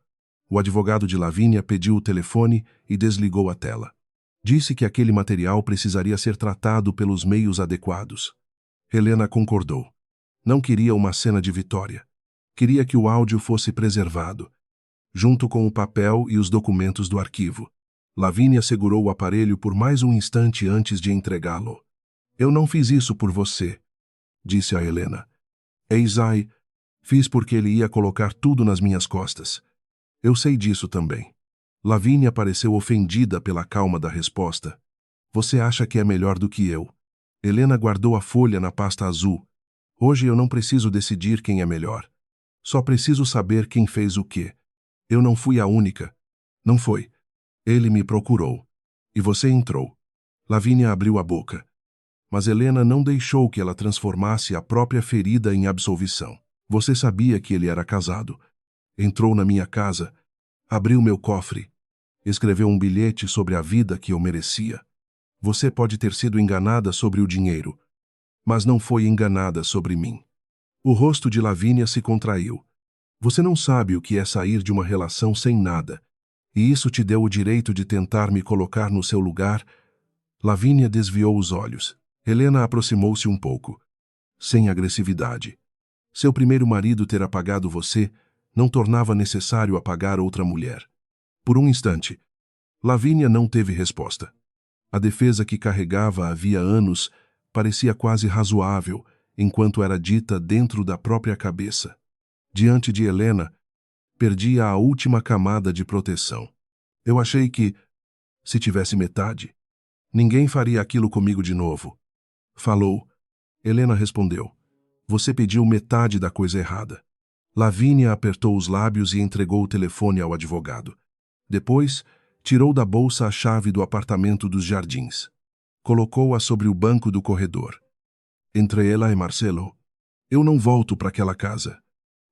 O advogado de Lavínia pediu o telefone e desligou a tela. Disse que aquele material precisaria ser tratado pelos meios adequados. Helena concordou. Não queria uma cena de vitória. Queria que o áudio fosse preservado, junto com o papel e os documentos do arquivo. Lavínia segurou o aparelho por mais um instante antes de entregá-lo. Eu não fiz isso por você, disse a Helena. Eis aí, fiz porque ele ia colocar tudo nas minhas costas. Eu sei disso também. Lavínia pareceu ofendida pela calma da resposta. Você acha que é melhor do que eu? Helena guardou a folha na pasta azul. Hoje eu não preciso decidir quem é melhor. Só preciso saber quem fez o quê. Eu não fui a única. Não foi. Ele me procurou. E você entrou. Lavínia abriu a boca. Mas Helena não deixou que ela transformasse a própria ferida em absolvição. Você sabia que ele era casado. Entrou na minha casa. Abriu meu cofre. Escreveu um bilhete sobre a vida que eu merecia. Você pode ter sido enganada sobre o dinheiro, mas não foi enganada sobre mim. O rosto de Lavínia se contraiu. Você não sabe o que é sair de uma relação sem nada, e isso te deu o direito de tentar me colocar no seu lugar. Lavínia desviou os olhos. Helena aproximou-se um pouco. Sem agressividade. Seu primeiro marido ter apagado você não tornava necessário apagar outra mulher. Por um instante, Lavínia não teve resposta. A defesa que carregava havia anos parecia quase razoável, enquanto era dita dentro da própria cabeça. Diante de Helena, perdia a última camada de proteção. Eu achei que, se tivesse metade, ninguém faria aquilo comigo de novo. Falou. Helena respondeu. Você pediu metade da coisa errada. Lavínia apertou os lábios e entregou o telefone ao advogado. Depois, tirou da bolsa a chave do apartamento dos jardins. Colocou-a sobre o banco do corredor. Entre ela e Marcelo. Eu não volto para aquela casa.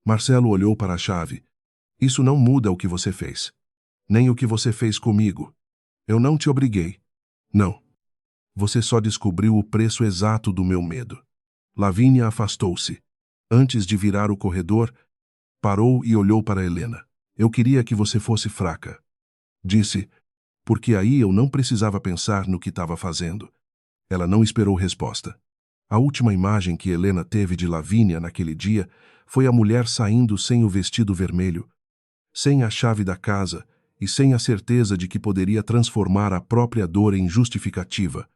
Marcelo olhou para a chave. Isso não muda o que você fez. Nem o que você fez comigo. Eu não te obriguei. Não. Você só descobriu o preço exato do meu medo. Lavínia afastou-se. Antes de virar o corredor, parou e olhou para Helena. Eu queria que você fosse fraca. Disse, porque aí eu não precisava pensar no que estava fazendo. Ela não esperou resposta. A última imagem que Helena teve de Lavínia naquele dia foi a mulher saindo sem o vestido vermelho, sem a chave da casa e sem a certeza de que poderia transformar a própria dor em justificativa.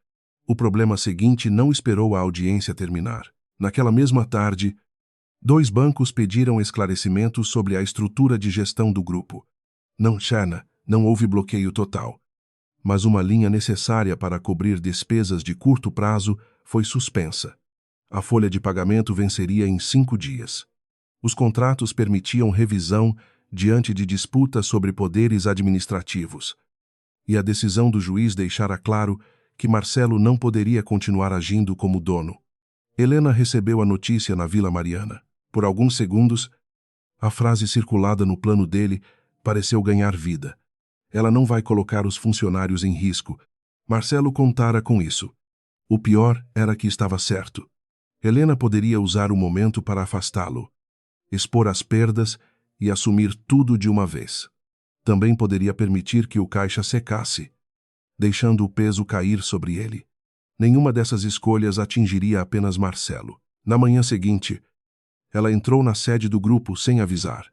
O problema seguinte não esperou a audiência terminar. Naquela mesma tarde, 2 bancos pediram esclarecimentos sobre a estrutura de gestão do grupo. Não houve bloqueio total, mas uma linha necessária para cobrir despesas de curto prazo foi suspensa. A folha de pagamento venceria em 5 dias. Os contratos permitiam revisão diante de disputas sobre poderes administrativos. E a decisão do juiz deixara claro que Marcelo não poderia continuar agindo como dono. Helena recebeu a notícia na Vila Mariana. Por alguns segundos, a frase circulada no plano dele pareceu ganhar vida. Ela não vai colocar os funcionários em risco. Marcelo contara com isso. O pior era que estava certo. Helena poderia usar o momento para afastá-lo, expor as perdas e assumir tudo de uma vez. Também poderia permitir que o caixa secasse, deixando o peso cair sobre ele. Nenhuma dessas escolhas atingiria apenas Marcelo. Na manhã seguinte, ela entrou na sede do grupo sem avisar.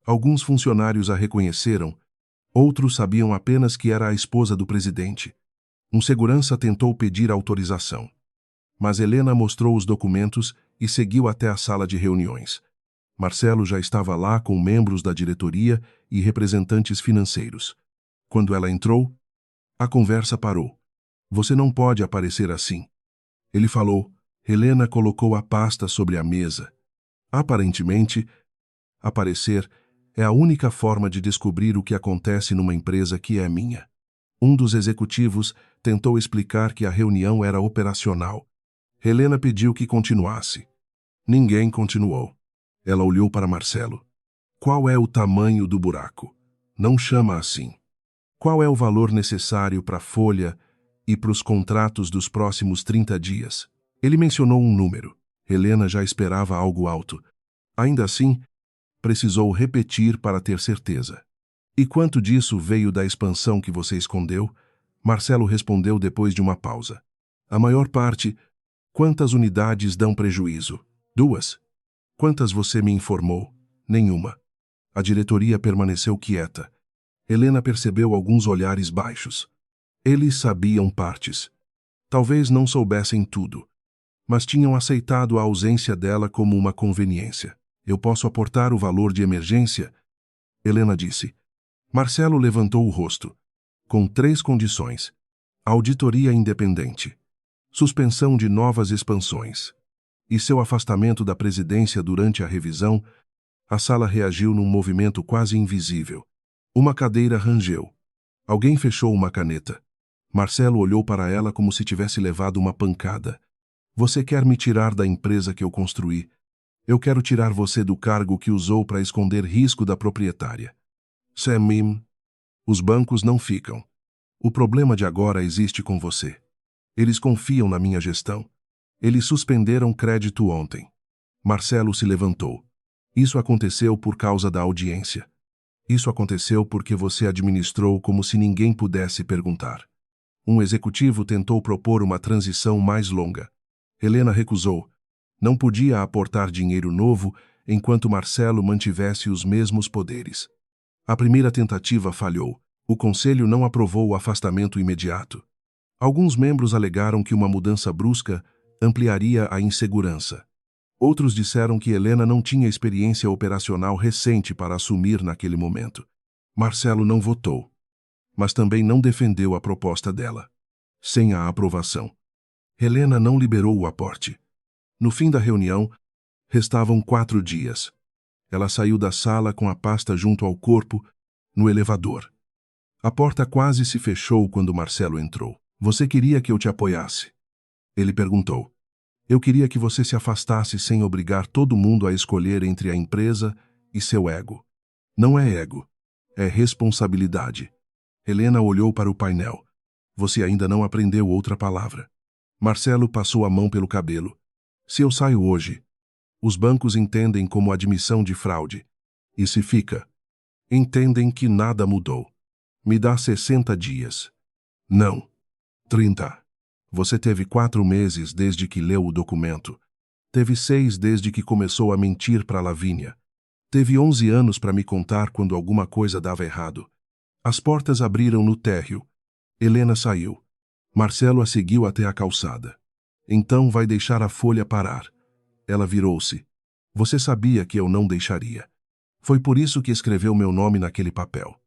Alguns funcionários a reconheceram, outros sabiam apenas que era a esposa do presidente. Um segurança tentou pedir autorização, mas Helena mostrou os documentos e seguiu até a sala de reuniões. Marcelo já estava lá com membros da diretoria e representantes financeiros. Quando ela entrou, a conversa parou. Você não pode aparecer assim. Ele falou. Helena colocou a pasta sobre a mesa. Aparentemente, aparecer é a única forma de descobrir o que acontece numa empresa que é minha. Um dos executivos tentou explicar que a reunião era operacional. Helena pediu que continuasse. Ninguém continuou. Ela olhou para Marcelo. Qual é o tamanho do buraco? Não chama assim. Qual é o valor necessário para a folha e para os contratos dos próximos 30 dias? Ele mencionou um número. Helena já esperava algo alto. Ainda assim, precisou repetir para ter certeza. E quanto disso veio da expansão que você escondeu? Marcelo respondeu depois de uma pausa. A maior parte. Quantas unidades dão prejuízo? 2. Quantas você me informou? Nenhuma. A diretoria permaneceu quieta. Helena percebeu alguns olhares baixos. Eles sabiam partes. Talvez não soubessem tudo, mas tinham aceitado a ausência dela como uma conveniência. Eu posso aportar o valor de emergência? Helena disse. Marcelo levantou o rosto. Com 3 condições. Auditoria independente. Suspensão de novas expansões. E seu afastamento da presidência durante a revisão. A sala reagiu num movimento quase invisível. Uma cadeira rangeu. Alguém fechou uma caneta. Marcelo olhou para ela como se tivesse levado uma pancada. Você quer me tirar da empresa que eu construí? Eu quero tirar você do cargo que usou para esconder risco da proprietária. Samim, os bancos não ficam. O problema de agora existe com você. Eles confiam na minha gestão. Eles suspenderam crédito ontem. Marcelo se levantou. Isso aconteceu por causa da audiência. Isso aconteceu porque você administrou como se ninguém pudesse perguntar. Um executivo tentou propor uma transição mais longa. Helena recusou. Não podia aportar dinheiro novo enquanto Marcelo mantivesse os mesmos poderes. A primeira tentativa falhou. O conselho não aprovou o afastamento imediato. Alguns membros alegaram que uma mudança brusca ampliaria a insegurança. Outros disseram que Helena não tinha experiência operacional recente para assumir naquele momento. Marcelo não votou, mas também não defendeu a proposta dela. Sem a aprovação, Helena não liberou o aporte. No fim da reunião, restavam 4 dias. Ela saiu da sala com a pasta junto ao corpo, no elevador. A porta quase se fechou quando Marcelo entrou. Você queria que eu te apoiasse? Ele perguntou. Eu queria que você se afastasse sem obrigar todo mundo a escolher entre a empresa e seu ego. Não é ego, é responsabilidade. Helena olhou para o painel. Você ainda não aprendeu outra palavra. Marcelo passou a mão pelo cabelo. Se eu saio hoje, os bancos entendem como admissão de fraude. E se fica, entendem que nada mudou. Me dá 60 dias. Não. 30. Você teve 4 meses desde que leu o documento. Teve 6 desde que começou a mentir para Lavínia. Teve 11 anos para me contar quando alguma coisa dava errado. As portas abriram no térreo. Helena saiu. Marcelo a seguiu até a calçada. Então vai deixar a folha parar. Ela virou-se. Você sabia que eu não deixaria. Foi por isso que escreveu meu nome naquele papel.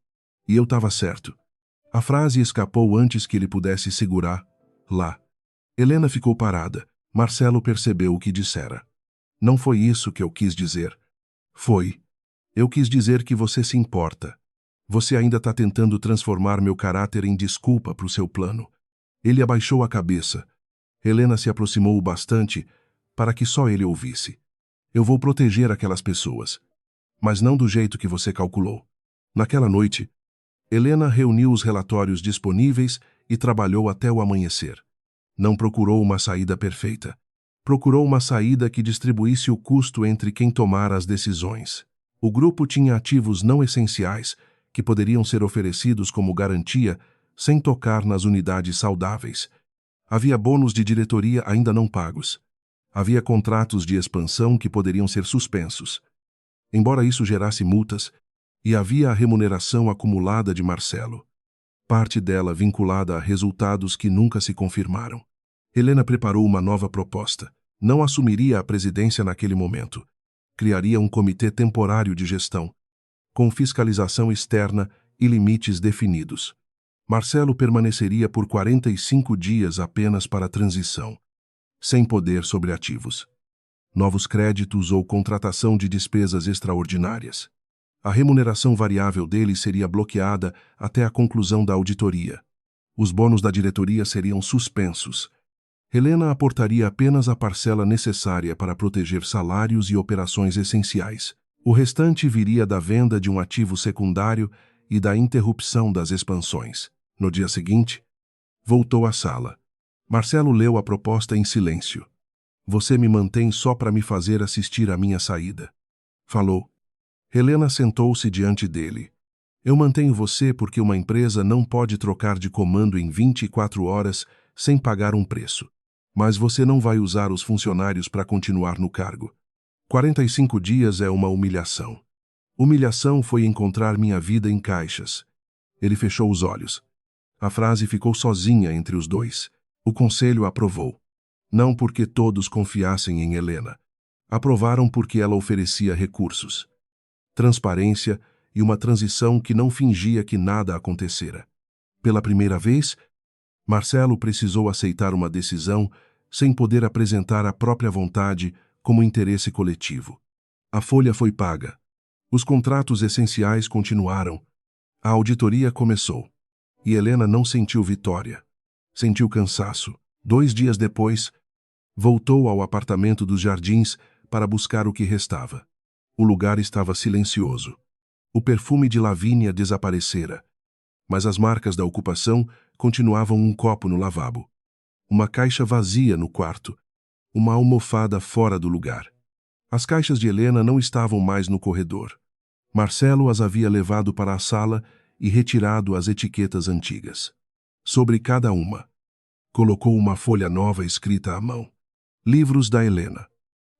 E eu estava certo. A frase escapou antes que ele pudesse segurar. Lá. Helena ficou parada. Marcelo percebeu o que dissera. Não foi isso que eu quis dizer. Foi. Eu quis dizer que você se importa. Você ainda está tentando transformar meu caráter em desculpa para o seu plano. Ele abaixou a cabeça. Helena se aproximou o bastante para que só ele ouvisse. Eu vou proteger aquelas pessoas. Mas não do jeito que você calculou. Naquela noite, Helena reuniu os relatórios disponíveis e trabalhou até o amanhecer. Não procurou uma saída perfeita. Procurou uma saída que distribuísse o custo entre quem tomara as decisões. O grupo tinha ativos não essenciais que poderiam ser oferecidos como garantia sem tocar nas unidades saudáveis. Havia bônus de diretoria ainda não pagos. Havia contratos de expansão que poderiam ser suspensos. Embora isso gerasse multas, e havia a remuneração acumulada de Marcelo. Parte dela vinculada a resultados que nunca se confirmaram. Helena preparou uma nova proposta. Não assumiria a presidência naquele momento. Criaria um comitê temporário de gestão, com fiscalização externa e limites definidos. Marcelo permaneceria por 45 dias apenas para a transição, sem poder sobre ativos, novos créditos ou contratação de despesas extraordinárias. A remuneração variável dele seria bloqueada até a conclusão da auditoria. Os bônus da diretoria seriam suspensos. Helena aportaria apenas a parcela necessária para proteger salários e operações essenciais. O restante viria da venda de um ativo secundário e da interrupção das expansões. No dia seguinte, voltou à sala. Marcelo leu a proposta em silêncio. Você me mantém só para me fazer assistir à minha saída. Falou. Helena sentou-se diante dele. Eu mantenho você porque uma empresa não pode trocar de comando em 24 horas sem pagar um preço. Mas você não vai usar os funcionários para continuar no cargo. 45 dias é uma humilhação. Humilhação foi encontrar minha vida em caixas. Ele fechou os olhos. A frase ficou sozinha entre os dois. O conselho aprovou. Não porque todos confiassem em Helena. Aprovaram porque ela oferecia recursos, transparência e uma transição que não fingia que nada acontecera. Pela primeira vez, Marcelo precisou aceitar uma decisão sem poder apresentar a própria vontade como interesse coletivo. A folha foi paga. Os contratos essenciais continuaram. A auditoria começou. E Helena não sentiu vitória. Sentiu cansaço. 2 dias depois, voltou ao apartamento dos Jardins para buscar o que restava. O lugar estava silencioso. O perfume de Lavínia desaparecera, mas as marcas da ocupação continuavam um copo no lavabo, uma caixa vazia no quarto, uma almofada fora do lugar. As caixas de Helena não estavam mais no corredor. Marcelo as havia levado para a sala e retirado as etiquetas antigas. Sobre cada uma, colocou uma folha nova escrita à mão. Livros da Helena,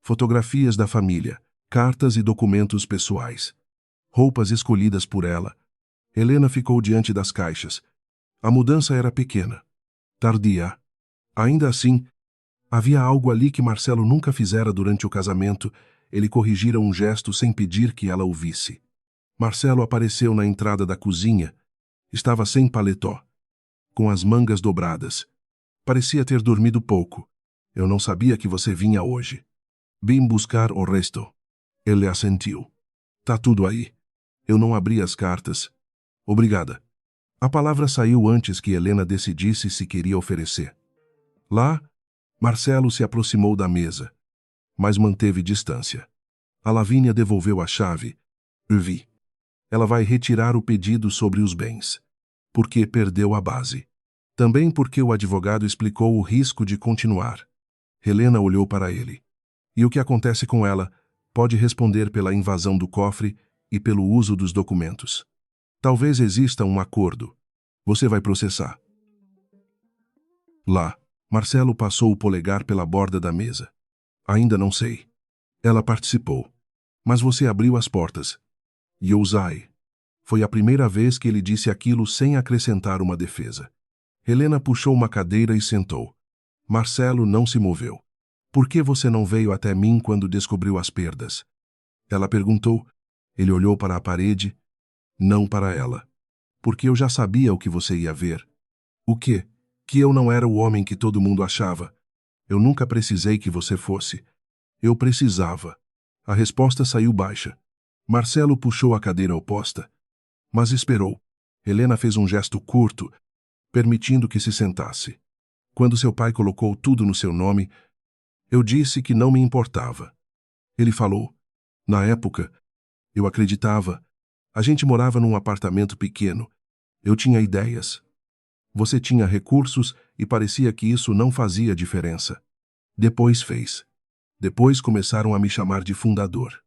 fotografias da família, cartas e documentos pessoais, roupas escolhidas por ela. Helena ficou diante das caixas. A mudança era pequena, tardia. Ainda assim, havia algo ali que Marcelo nunca fizera durante o casamento. Ele corrigira um gesto sem pedir que ela o visse. Marcelo apareceu na entrada da cozinha. Estava sem paletó, com as mangas dobradas. Parecia ter dormido pouco. Eu não sabia que você vinha hoje. Vim buscar o resto. Ele assentiu. Tá tudo aí. Eu não abri as cartas. Obrigada. A palavra saiu antes que Helena decidisse se queria oferecer. Lá, Marcelo se aproximou da mesa, mas manteve distância. A Lavínia devolveu a chave. Vi. Ela vai retirar o pedido sobre os bens, porque perdeu a base. Também porque o advogado explicou o risco de continuar. Helena olhou para ele. E o que acontece com ela pode responder pela invasão do cofre e pelo uso dos documentos. Talvez exista um acordo. Você vai processar. Lá, Marcelo passou o polegar pela borda da mesa. Ainda não sei. Ela participou. Mas você abriu as portas. Yosai. Foi a primeira vez que ele disse aquilo sem acrescentar uma defesa. Helena puxou uma cadeira e sentou. Marcelo não se moveu. Por que você não veio até mim quando descobriu as perdas? Ela perguntou. Ele olhou para a parede, não para ela. Porque eu já sabia o que você ia ver. O quê? Que eu não era o homem que todo mundo achava. Eu nunca precisei que você fosse. Eu precisava. A resposta saiu baixa. Marcelo puxou a cadeira oposta, mas esperou. Helena fez um gesto curto, permitindo que se sentasse. Quando seu pai colocou tudo no seu nome, eu disse que não me importava. Ele falou. Na época, eu acreditava. A gente morava num apartamento pequeno. Eu tinha ideias. Você tinha recursos e parecia que isso não fazia diferença. Depois fez. Depois começaram a me chamar de fundador,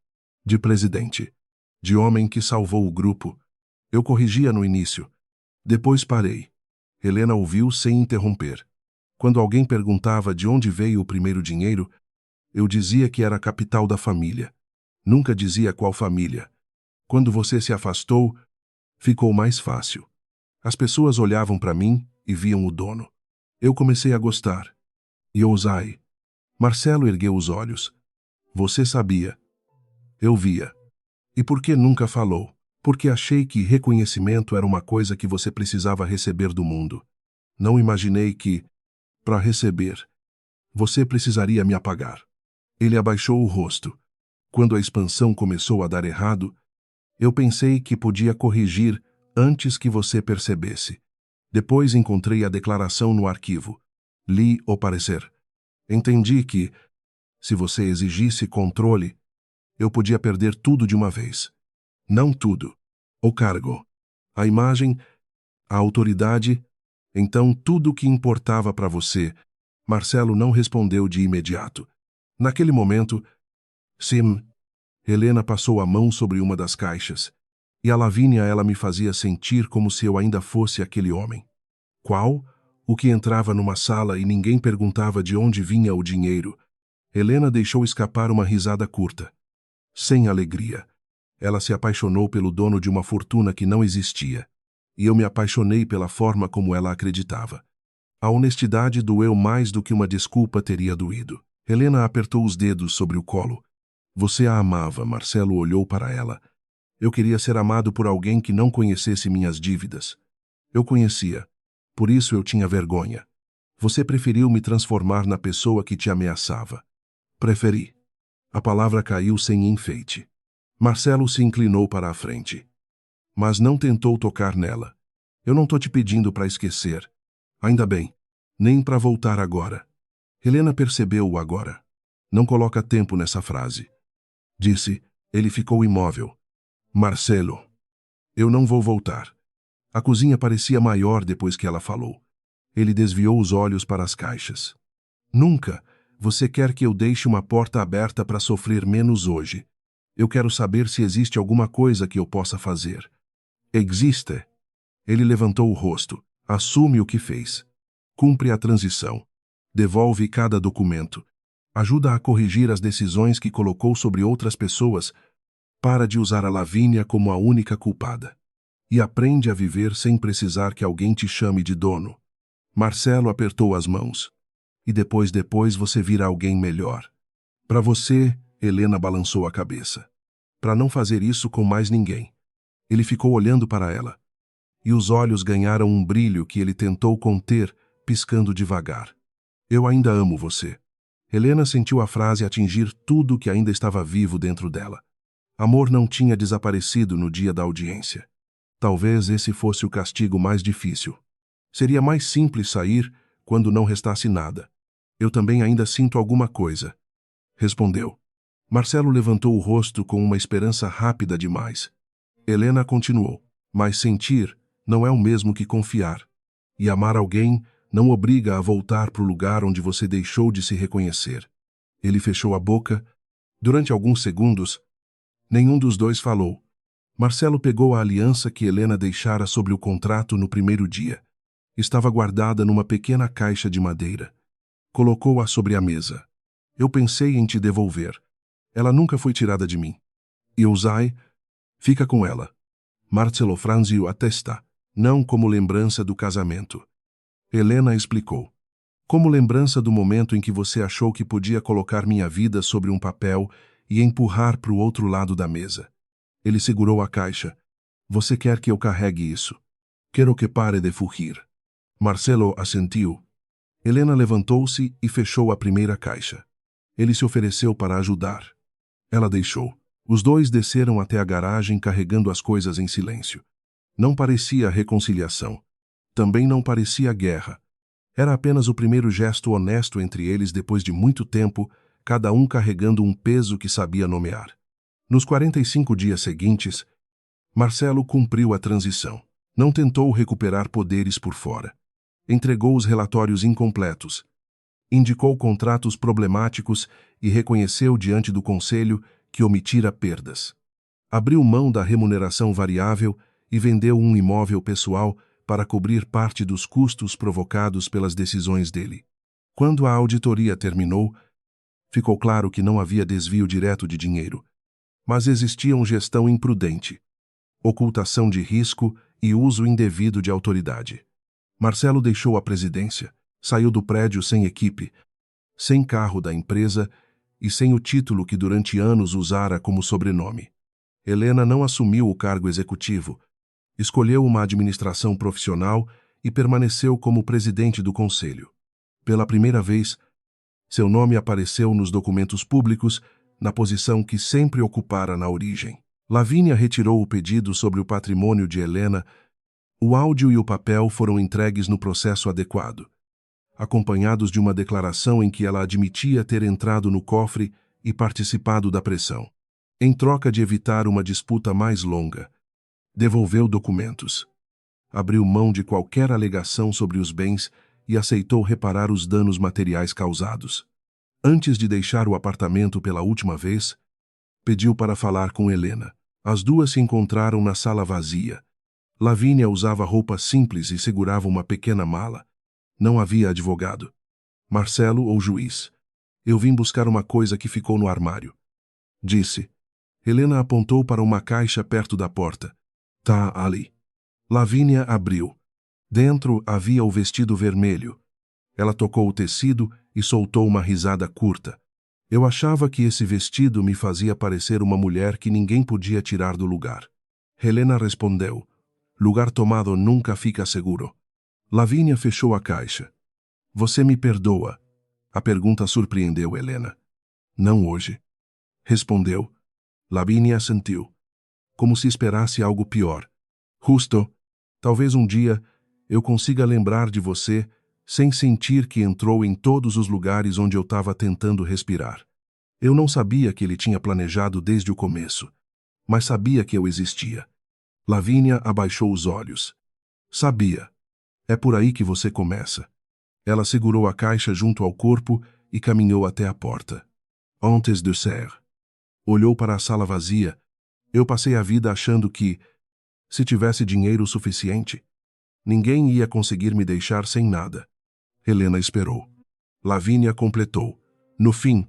de presidente, de homem que salvou o grupo. Eu corrigia no início. Depois parei. Helena ouviu sem interromper. Quando alguém perguntava de onde veio o primeiro dinheiro, eu dizia que era a capital da família. Nunca dizia qual família. Quando você se afastou, ficou mais fácil. As pessoas olhavam para mim e viam o dono. Eu comecei a gostar. Yosai. Marcelo ergueu os olhos. Você sabia. Eu via. E por que nunca falou? Porque achei que reconhecimento era uma coisa que você precisava receber do mundo. Não imaginei que, para receber, você precisaria me apagar. Ele abaixou o rosto. Quando a expansão começou a dar errado, eu pensei que podia corrigir antes que você percebesse. Depois encontrei a declaração no arquivo. Li o parecer. Entendi que, se você exigisse controle, eu podia perder tudo de uma vez. Não tudo. O cargo, a imagem, a autoridade, então tudo o que importava para você. Marcelo não respondeu de imediato. Naquele momento, sim, Helena passou a mão sobre uma das caixas. E a Lavínia ela me fazia sentir como se eu ainda fosse aquele homem. Qual? O que entrava numa sala e ninguém perguntava de onde vinha o dinheiro. Helena deixou escapar uma risada curta. Sem alegria. Ela se apaixonou pelo dono de uma fortuna que não existia. E eu me apaixonei pela forma como ela acreditava. A honestidade doeu mais do que uma desculpa teria doído. Helena apertou os dedos sobre o colo. Você a amava, Marcelo olhou para ela. Eu queria ser amado por alguém que não conhecesse minhas dívidas. Eu conhecia. Por isso eu tinha vergonha. Você preferiu me transformar na pessoa que te ameaçava. Preferi. A palavra caiu sem enfeite. Marcelo se inclinou para a frente. Mas não tentou tocar nela. Eu não tô te pedindo para esquecer. Ainda bem. Nem para voltar agora. Helena percebeu o agora. Não coloca tempo nessa frase. Disse. Ele ficou imóvel. Marcelo. Eu não vou voltar. A cozinha parecia maior depois que ela falou. Ele desviou os olhos para as caixas. Nunca. Você quer que eu deixe uma porta aberta para sofrer menos hoje. Eu quero saber se existe alguma coisa que eu possa fazer. Existe. Ele levantou o rosto. Assume o que fez. Cumpre a transição. Devolve cada documento. Ajuda a corrigir as decisões que colocou sobre outras pessoas. Para de usar a Lavínia como a única culpada. E aprende a viver sem precisar que alguém te chame de dono. Marcelo apertou as mãos. E depois você vira alguém melhor. Para você, Helena balançou a cabeça. Para não fazer isso com mais ninguém. Ele ficou olhando para ela. E os olhos ganharam um brilho que ele tentou conter, piscando devagar. Eu ainda amo você. Helena sentiu a frase atingir tudo que ainda estava vivo dentro dela. Amor não tinha desaparecido no dia da audiência. Talvez esse fosse o castigo mais difícil. Seria mais simples sair quando não restasse nada. Eu também ainda sinto alguma coisa. Respondeu. Marcelo levantou o rosto com uma esperança rápida demais. Helena continuou. Mas sentir não é o mesmo que confiar. E amar alguém não obriga a voltar para o lugar onde você deixou de se reconhecer. Ele fechou a boca. Durante alguns segundos, nenhum dos dois falou. Marcelo pegou a aliança que Helena deixara sobre o contrato no primeiro dia. Estava guardada numa pequena caixa de madeira. Colocou-a sobre a mesa. Eu pensei em te devolver. Ela nunca foi tirada de mim. E usai, fica com ela. Marcelo franziu a testa, não como lembrança do casamento. Helena explicou. Como lembrança do momento em que você achou que podia colocar minha vida sobre um papel e empurrar para o outro lado da mesa. Ele segurou a caixa. Você quer que eu carregue isso? Quero que pare de fugir. Marcelo assentiu. Helena levantou-se e fechou a primeira caixa. Ele se ofereceu para ajudar. Ela deixou. Os dois desceram até a garagem carregando as coisas em silêncio. Não parecia reconciliação. Também não parecia guerra. Era apenas o primeiro gesto honesto entre eles depois de muito tempo, cada um carregando um peso que sabia nomear. Nos 45 dias seguintes, Marcelo cumpriu a transição. Não tentou recuperar poderes por fora. Entregou os relatórios incompletos. Indicou contratos problemáticos e reconheceu diante do conselho que omitira perdas. Abriu mão da remuneração variável e vendeu um imóvel pessoal para cobrir parte dos custos provocados pelas decisões dele. Quando a auditoria terminou, ficou claro que não havia desvio direto de dinheiro, mas existia gestão imprudente, ocultação de risco e uso indevido de autoridade. Marcelo deixou a presidência, saiu do prédio sem equipe, sem carro da empresa e sem o título que durante anos usara como sobrenome. Helena não assumiu o cargo executivo. Escolheu uma administração profissional e permaneceu como presidente do conselho. Pela primeira vez, seu nome apareceu nos documentos públicos, na posição que sempre ocupara na origem. Lavínia retirou o pedido sobre o patrimônio de Helena. O áudio e o papel foram entregues no processo adequado, acompanhados de uma declaração em que ela admitia ter entrado no cofre e participado da pressão. Em troca de evitar uma disputa mais longa, devolveu documentos, abriu mão de qualquer alegação sobre os bens e aceitou reparar os danos materiais causados. Antes de deixar o apartamento pela última vez, pediu para falar com Helena. As duas se encontraram na sala vazia. Lavínia usava roupa simples e segurava uma pequena mala. Não havia advogado. Marcelo ou juiz. Eu vim buscar uma coisa que ficou no armário, disse. Helena apontou para uma caixa perto da porta. Tá ali. Lavínia abriu. Dentro havia o vestido vermelho. Ela tocou o tecido e soltou uma risada curta. Eu achava que esse vestido me fazia parecer uma mulher que ninguém podia tirar do lugar. Helena respondeu. Lugar tomado nunca fica seguro. Lavínia fechou a caixa. Você me perdoa? A pergunta surpreendeu Helena. Não hoje. Respondeu. Lavínia assentiu, como se esperasse algo pior. Justo, talvez um dia eu consiga lembrar de você sem sentir que entrou em todos os lugares onde eu estava tentando respirar. Eu não sabia que ele tinha planejado desde o começo, mas sabia que eu existia. Lavínia abaixou os olhos. Sabia. É por aí que você começa. Ela segurou a caixa junto ao corpo e caminhou até a porta. Antes de ser. Olhou para a sala vazia. Eu passei a vida achando que, se tivesse dinheiro suficiente, ninguém ia conseguir me deixar sem nada. Helena esperou. Lavínia completou. No fim,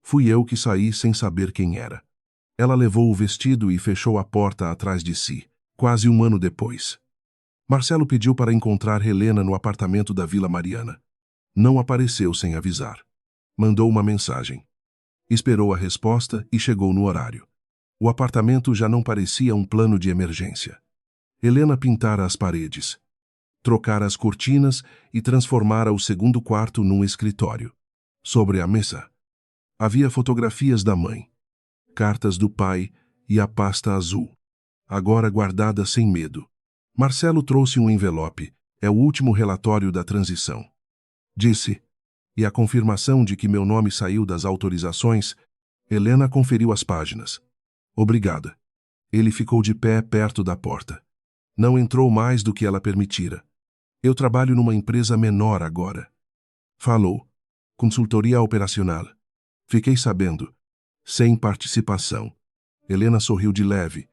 fui eu que saí sem saber quem era. Ela levou o vestido e fechou a porta atrás de si, quase um ano depois. Marcelo pediu para encontrar Helena no apartamento da Vila Mariana. Não apareceu sem avisar. Mandou uma mensagem. Esperou a resposta e chegou no horário. O apartamento já não parecia um plano de emergência. Helena pintara as paredes, trocara as cortinas e transformara o segundo quarto num escritório. Sobre a mesa, havia fotografias da mãe, cartas do pai e a pasta azul, agora guardada sem medo. Marcelo trouxe um envelope. É o último relatório da transição. Disse. E a confirmação de que meu nome saiu das autorizações. Helena conferiu as páginas. Obrigada. Ele ficou de pé perto da porta. Não entrou mais do que ela permitira. Eu trabalho numa empresa menor agora. Falou. Consultoria operacional. Fiquei sabendo. Sem participação. Helena sorriu de leve.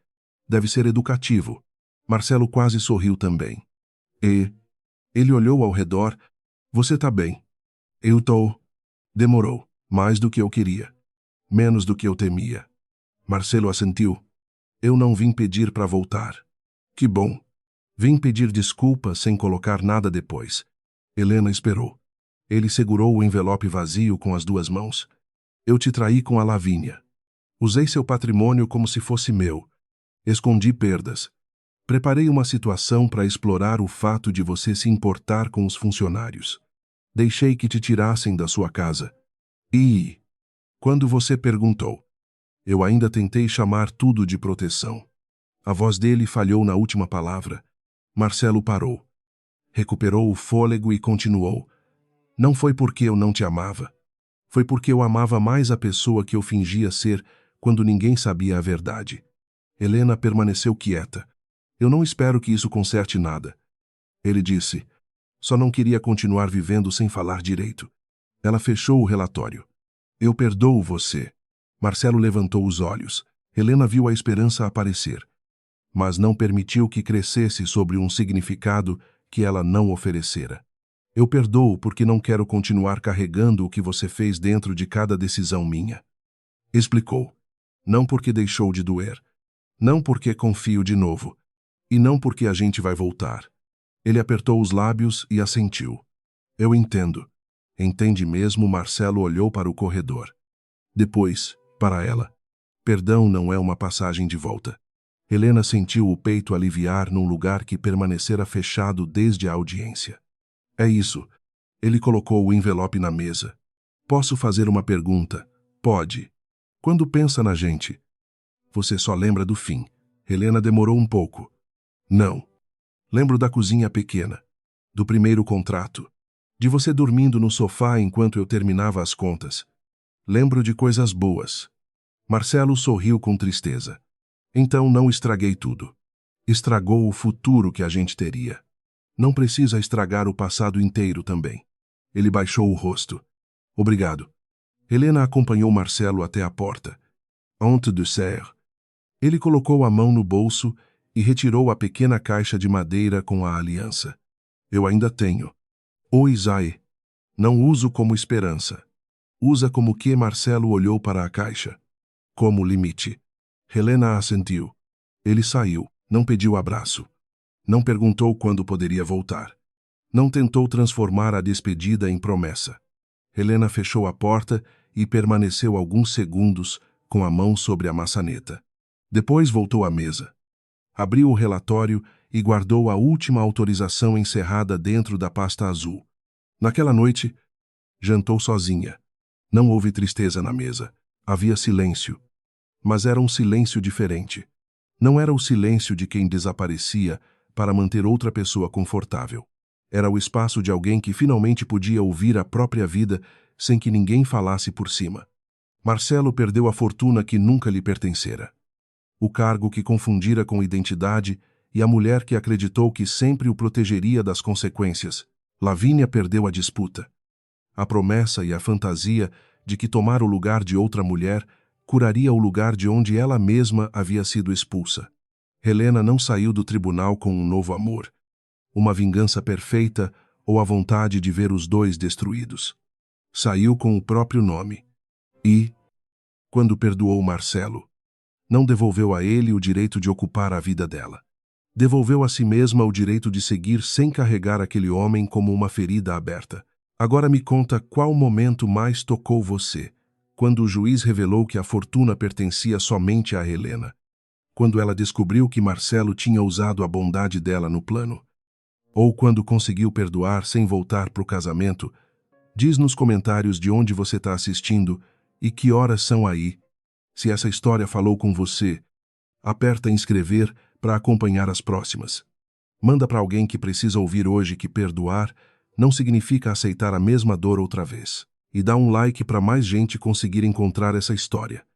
Deve ser educativo. Marcelo quase sorriu também. Ele olhou ao redor. Você tá bem? Eu tô. Demorou. Mais do que eu queria. Menos do que eu temia. Marcelo assentiu. Eu não vim pedir para voltar. Que bom. Vim pedir desculpa sem colocar nada depois. Helena esperou. Ele segurou o envelope vazio com as duas mãos. Eu te traí com a Lavínia. Usei seu patrimônio como se fosse meu. Escondi perdas. Preparei uma situação para explorar o fato de você se importar com os funcionários. Deixei que te tirassem da sua casa. E, quando você perguntou, eu ainda tentei chamar tudo de proteção. A voz dele falhou na última palavra. Marcelo parou. Recuperou o fôlego e continuou. Não foi porque eu não te amava. Foi porque eu amava mais a pessoa que eu fingia ser quando ninguém sabia a verdade. Helena permaneceu quieta. Eu não espero que isso conserte nada. Ele disse. Só não queria continuar vivendo sem falar direito. Ela fechou o relatório. Eu perdoo você. Marcelo levantou os olhos. Helena viu a esperança aparecer, mas não permitiu que crescesse sobre um significado que ela não oferecera. Eu perdoo porque não quero continuar carregando o que você fez dentro de cada decisão minha. Explicou. Não porque deixou de doer. Não porque confio de novo. E não porque a gente vai voltar. Ele apertou os lábios e assentiu. Eu entendo. Entende mesmo? Marcelo olhou para o corredor. Depois, para ela. Perdão não é uma passagem de volta. Helena sentiu o peito aliviar num lugar que permanecera fechado desde a audiência. É isso. Ele colocou o envelope na mesa. Posso fazer uma pergunta? Pode. Quando pensa na gente, você só lembra do fim. Helena demorou um pouco. Não. Lembro da cozinha pequena, do primeiro contrato, de você dormindo no sofá enquanto eu terminava as contas. Lembro de coisas boas. Marcelo sorriu com tristeza. Então não estraguei tudo. Estragou o futuro que a gente teria. Não precisa estragar o passado inteiro também. Ele baixou o rosto. Obrigado. Helena acompanhou Marcelo até a porta. Honte de serre. Ele colocou a mão no bolso e retirou a pequena caixa de madeira com a aliança. Eu ainda tenho. O Isaí. Não uso como esperança. Usa como que Marcelo olhou para a caixa. Como limite. Helena assentiu. Ele saiu, não pediu abraço. Não perguntou quando poderia voltar. Não tentou transformar a despedida em promessa. Helena fechou a porta e permaneceu alguns segundos com a mão sobre a maçaneta. Depois voltou à mesa. Abriu o relatório e guardou a última autorização encerrada dentro da pasta azul. Naquela noite, jantou sozinha. Não houve tristeza na mesa. Havia silêncio. Mas era um silêncio diferente. Não era o silêncio de quem desaparecia para manter outra pessoa confortável. Era o espaço de alguém que finalmente podia ouvir a própria vida sem que ninguém falasse por cima. Marcelo perdeu a fortuna que nunca lhe pertencera. O cargo que confundira com identidade e a mulher que acreditou que sempre o protegeria das consequências. Lavínia perdeu a disputa. A promessa e a fantasia de que tomar o lugar de outra mulher curaria o lugar de onde ela mesma havia sido expulsa. Helena não saiu do tribunal com um novo amor, uma vingança perfeita ou a vontade de ver os dois destruídos. Saiu com o próprio nome. E, quando perdoou Marcelo, não devolveu a ele o direito de ocupar a vida dela. Devolveu a si mesma o direito de seguir sem carregar aquele homem como uma ferida aberta. Agora me conta qual momento mais tocou você, quando o juiz revelou que a fortuna pertencia somente a Helena. Quando ela descobriu que Marcelo tinha usado a bondade dela no plano. Ou quando conseguiu perdoar sem voltar para o casamento. Diz nos comentários de onde você está assistindo e que horas são aí. Se essa história falou com você, aperta inscrever para acompanhar as próximas. Manda para alguém que precisa ouvir hoje que perdoar não significa aceitar a mesma dor outra vez. E dá um like para mais gente conseguir encontrar essa história.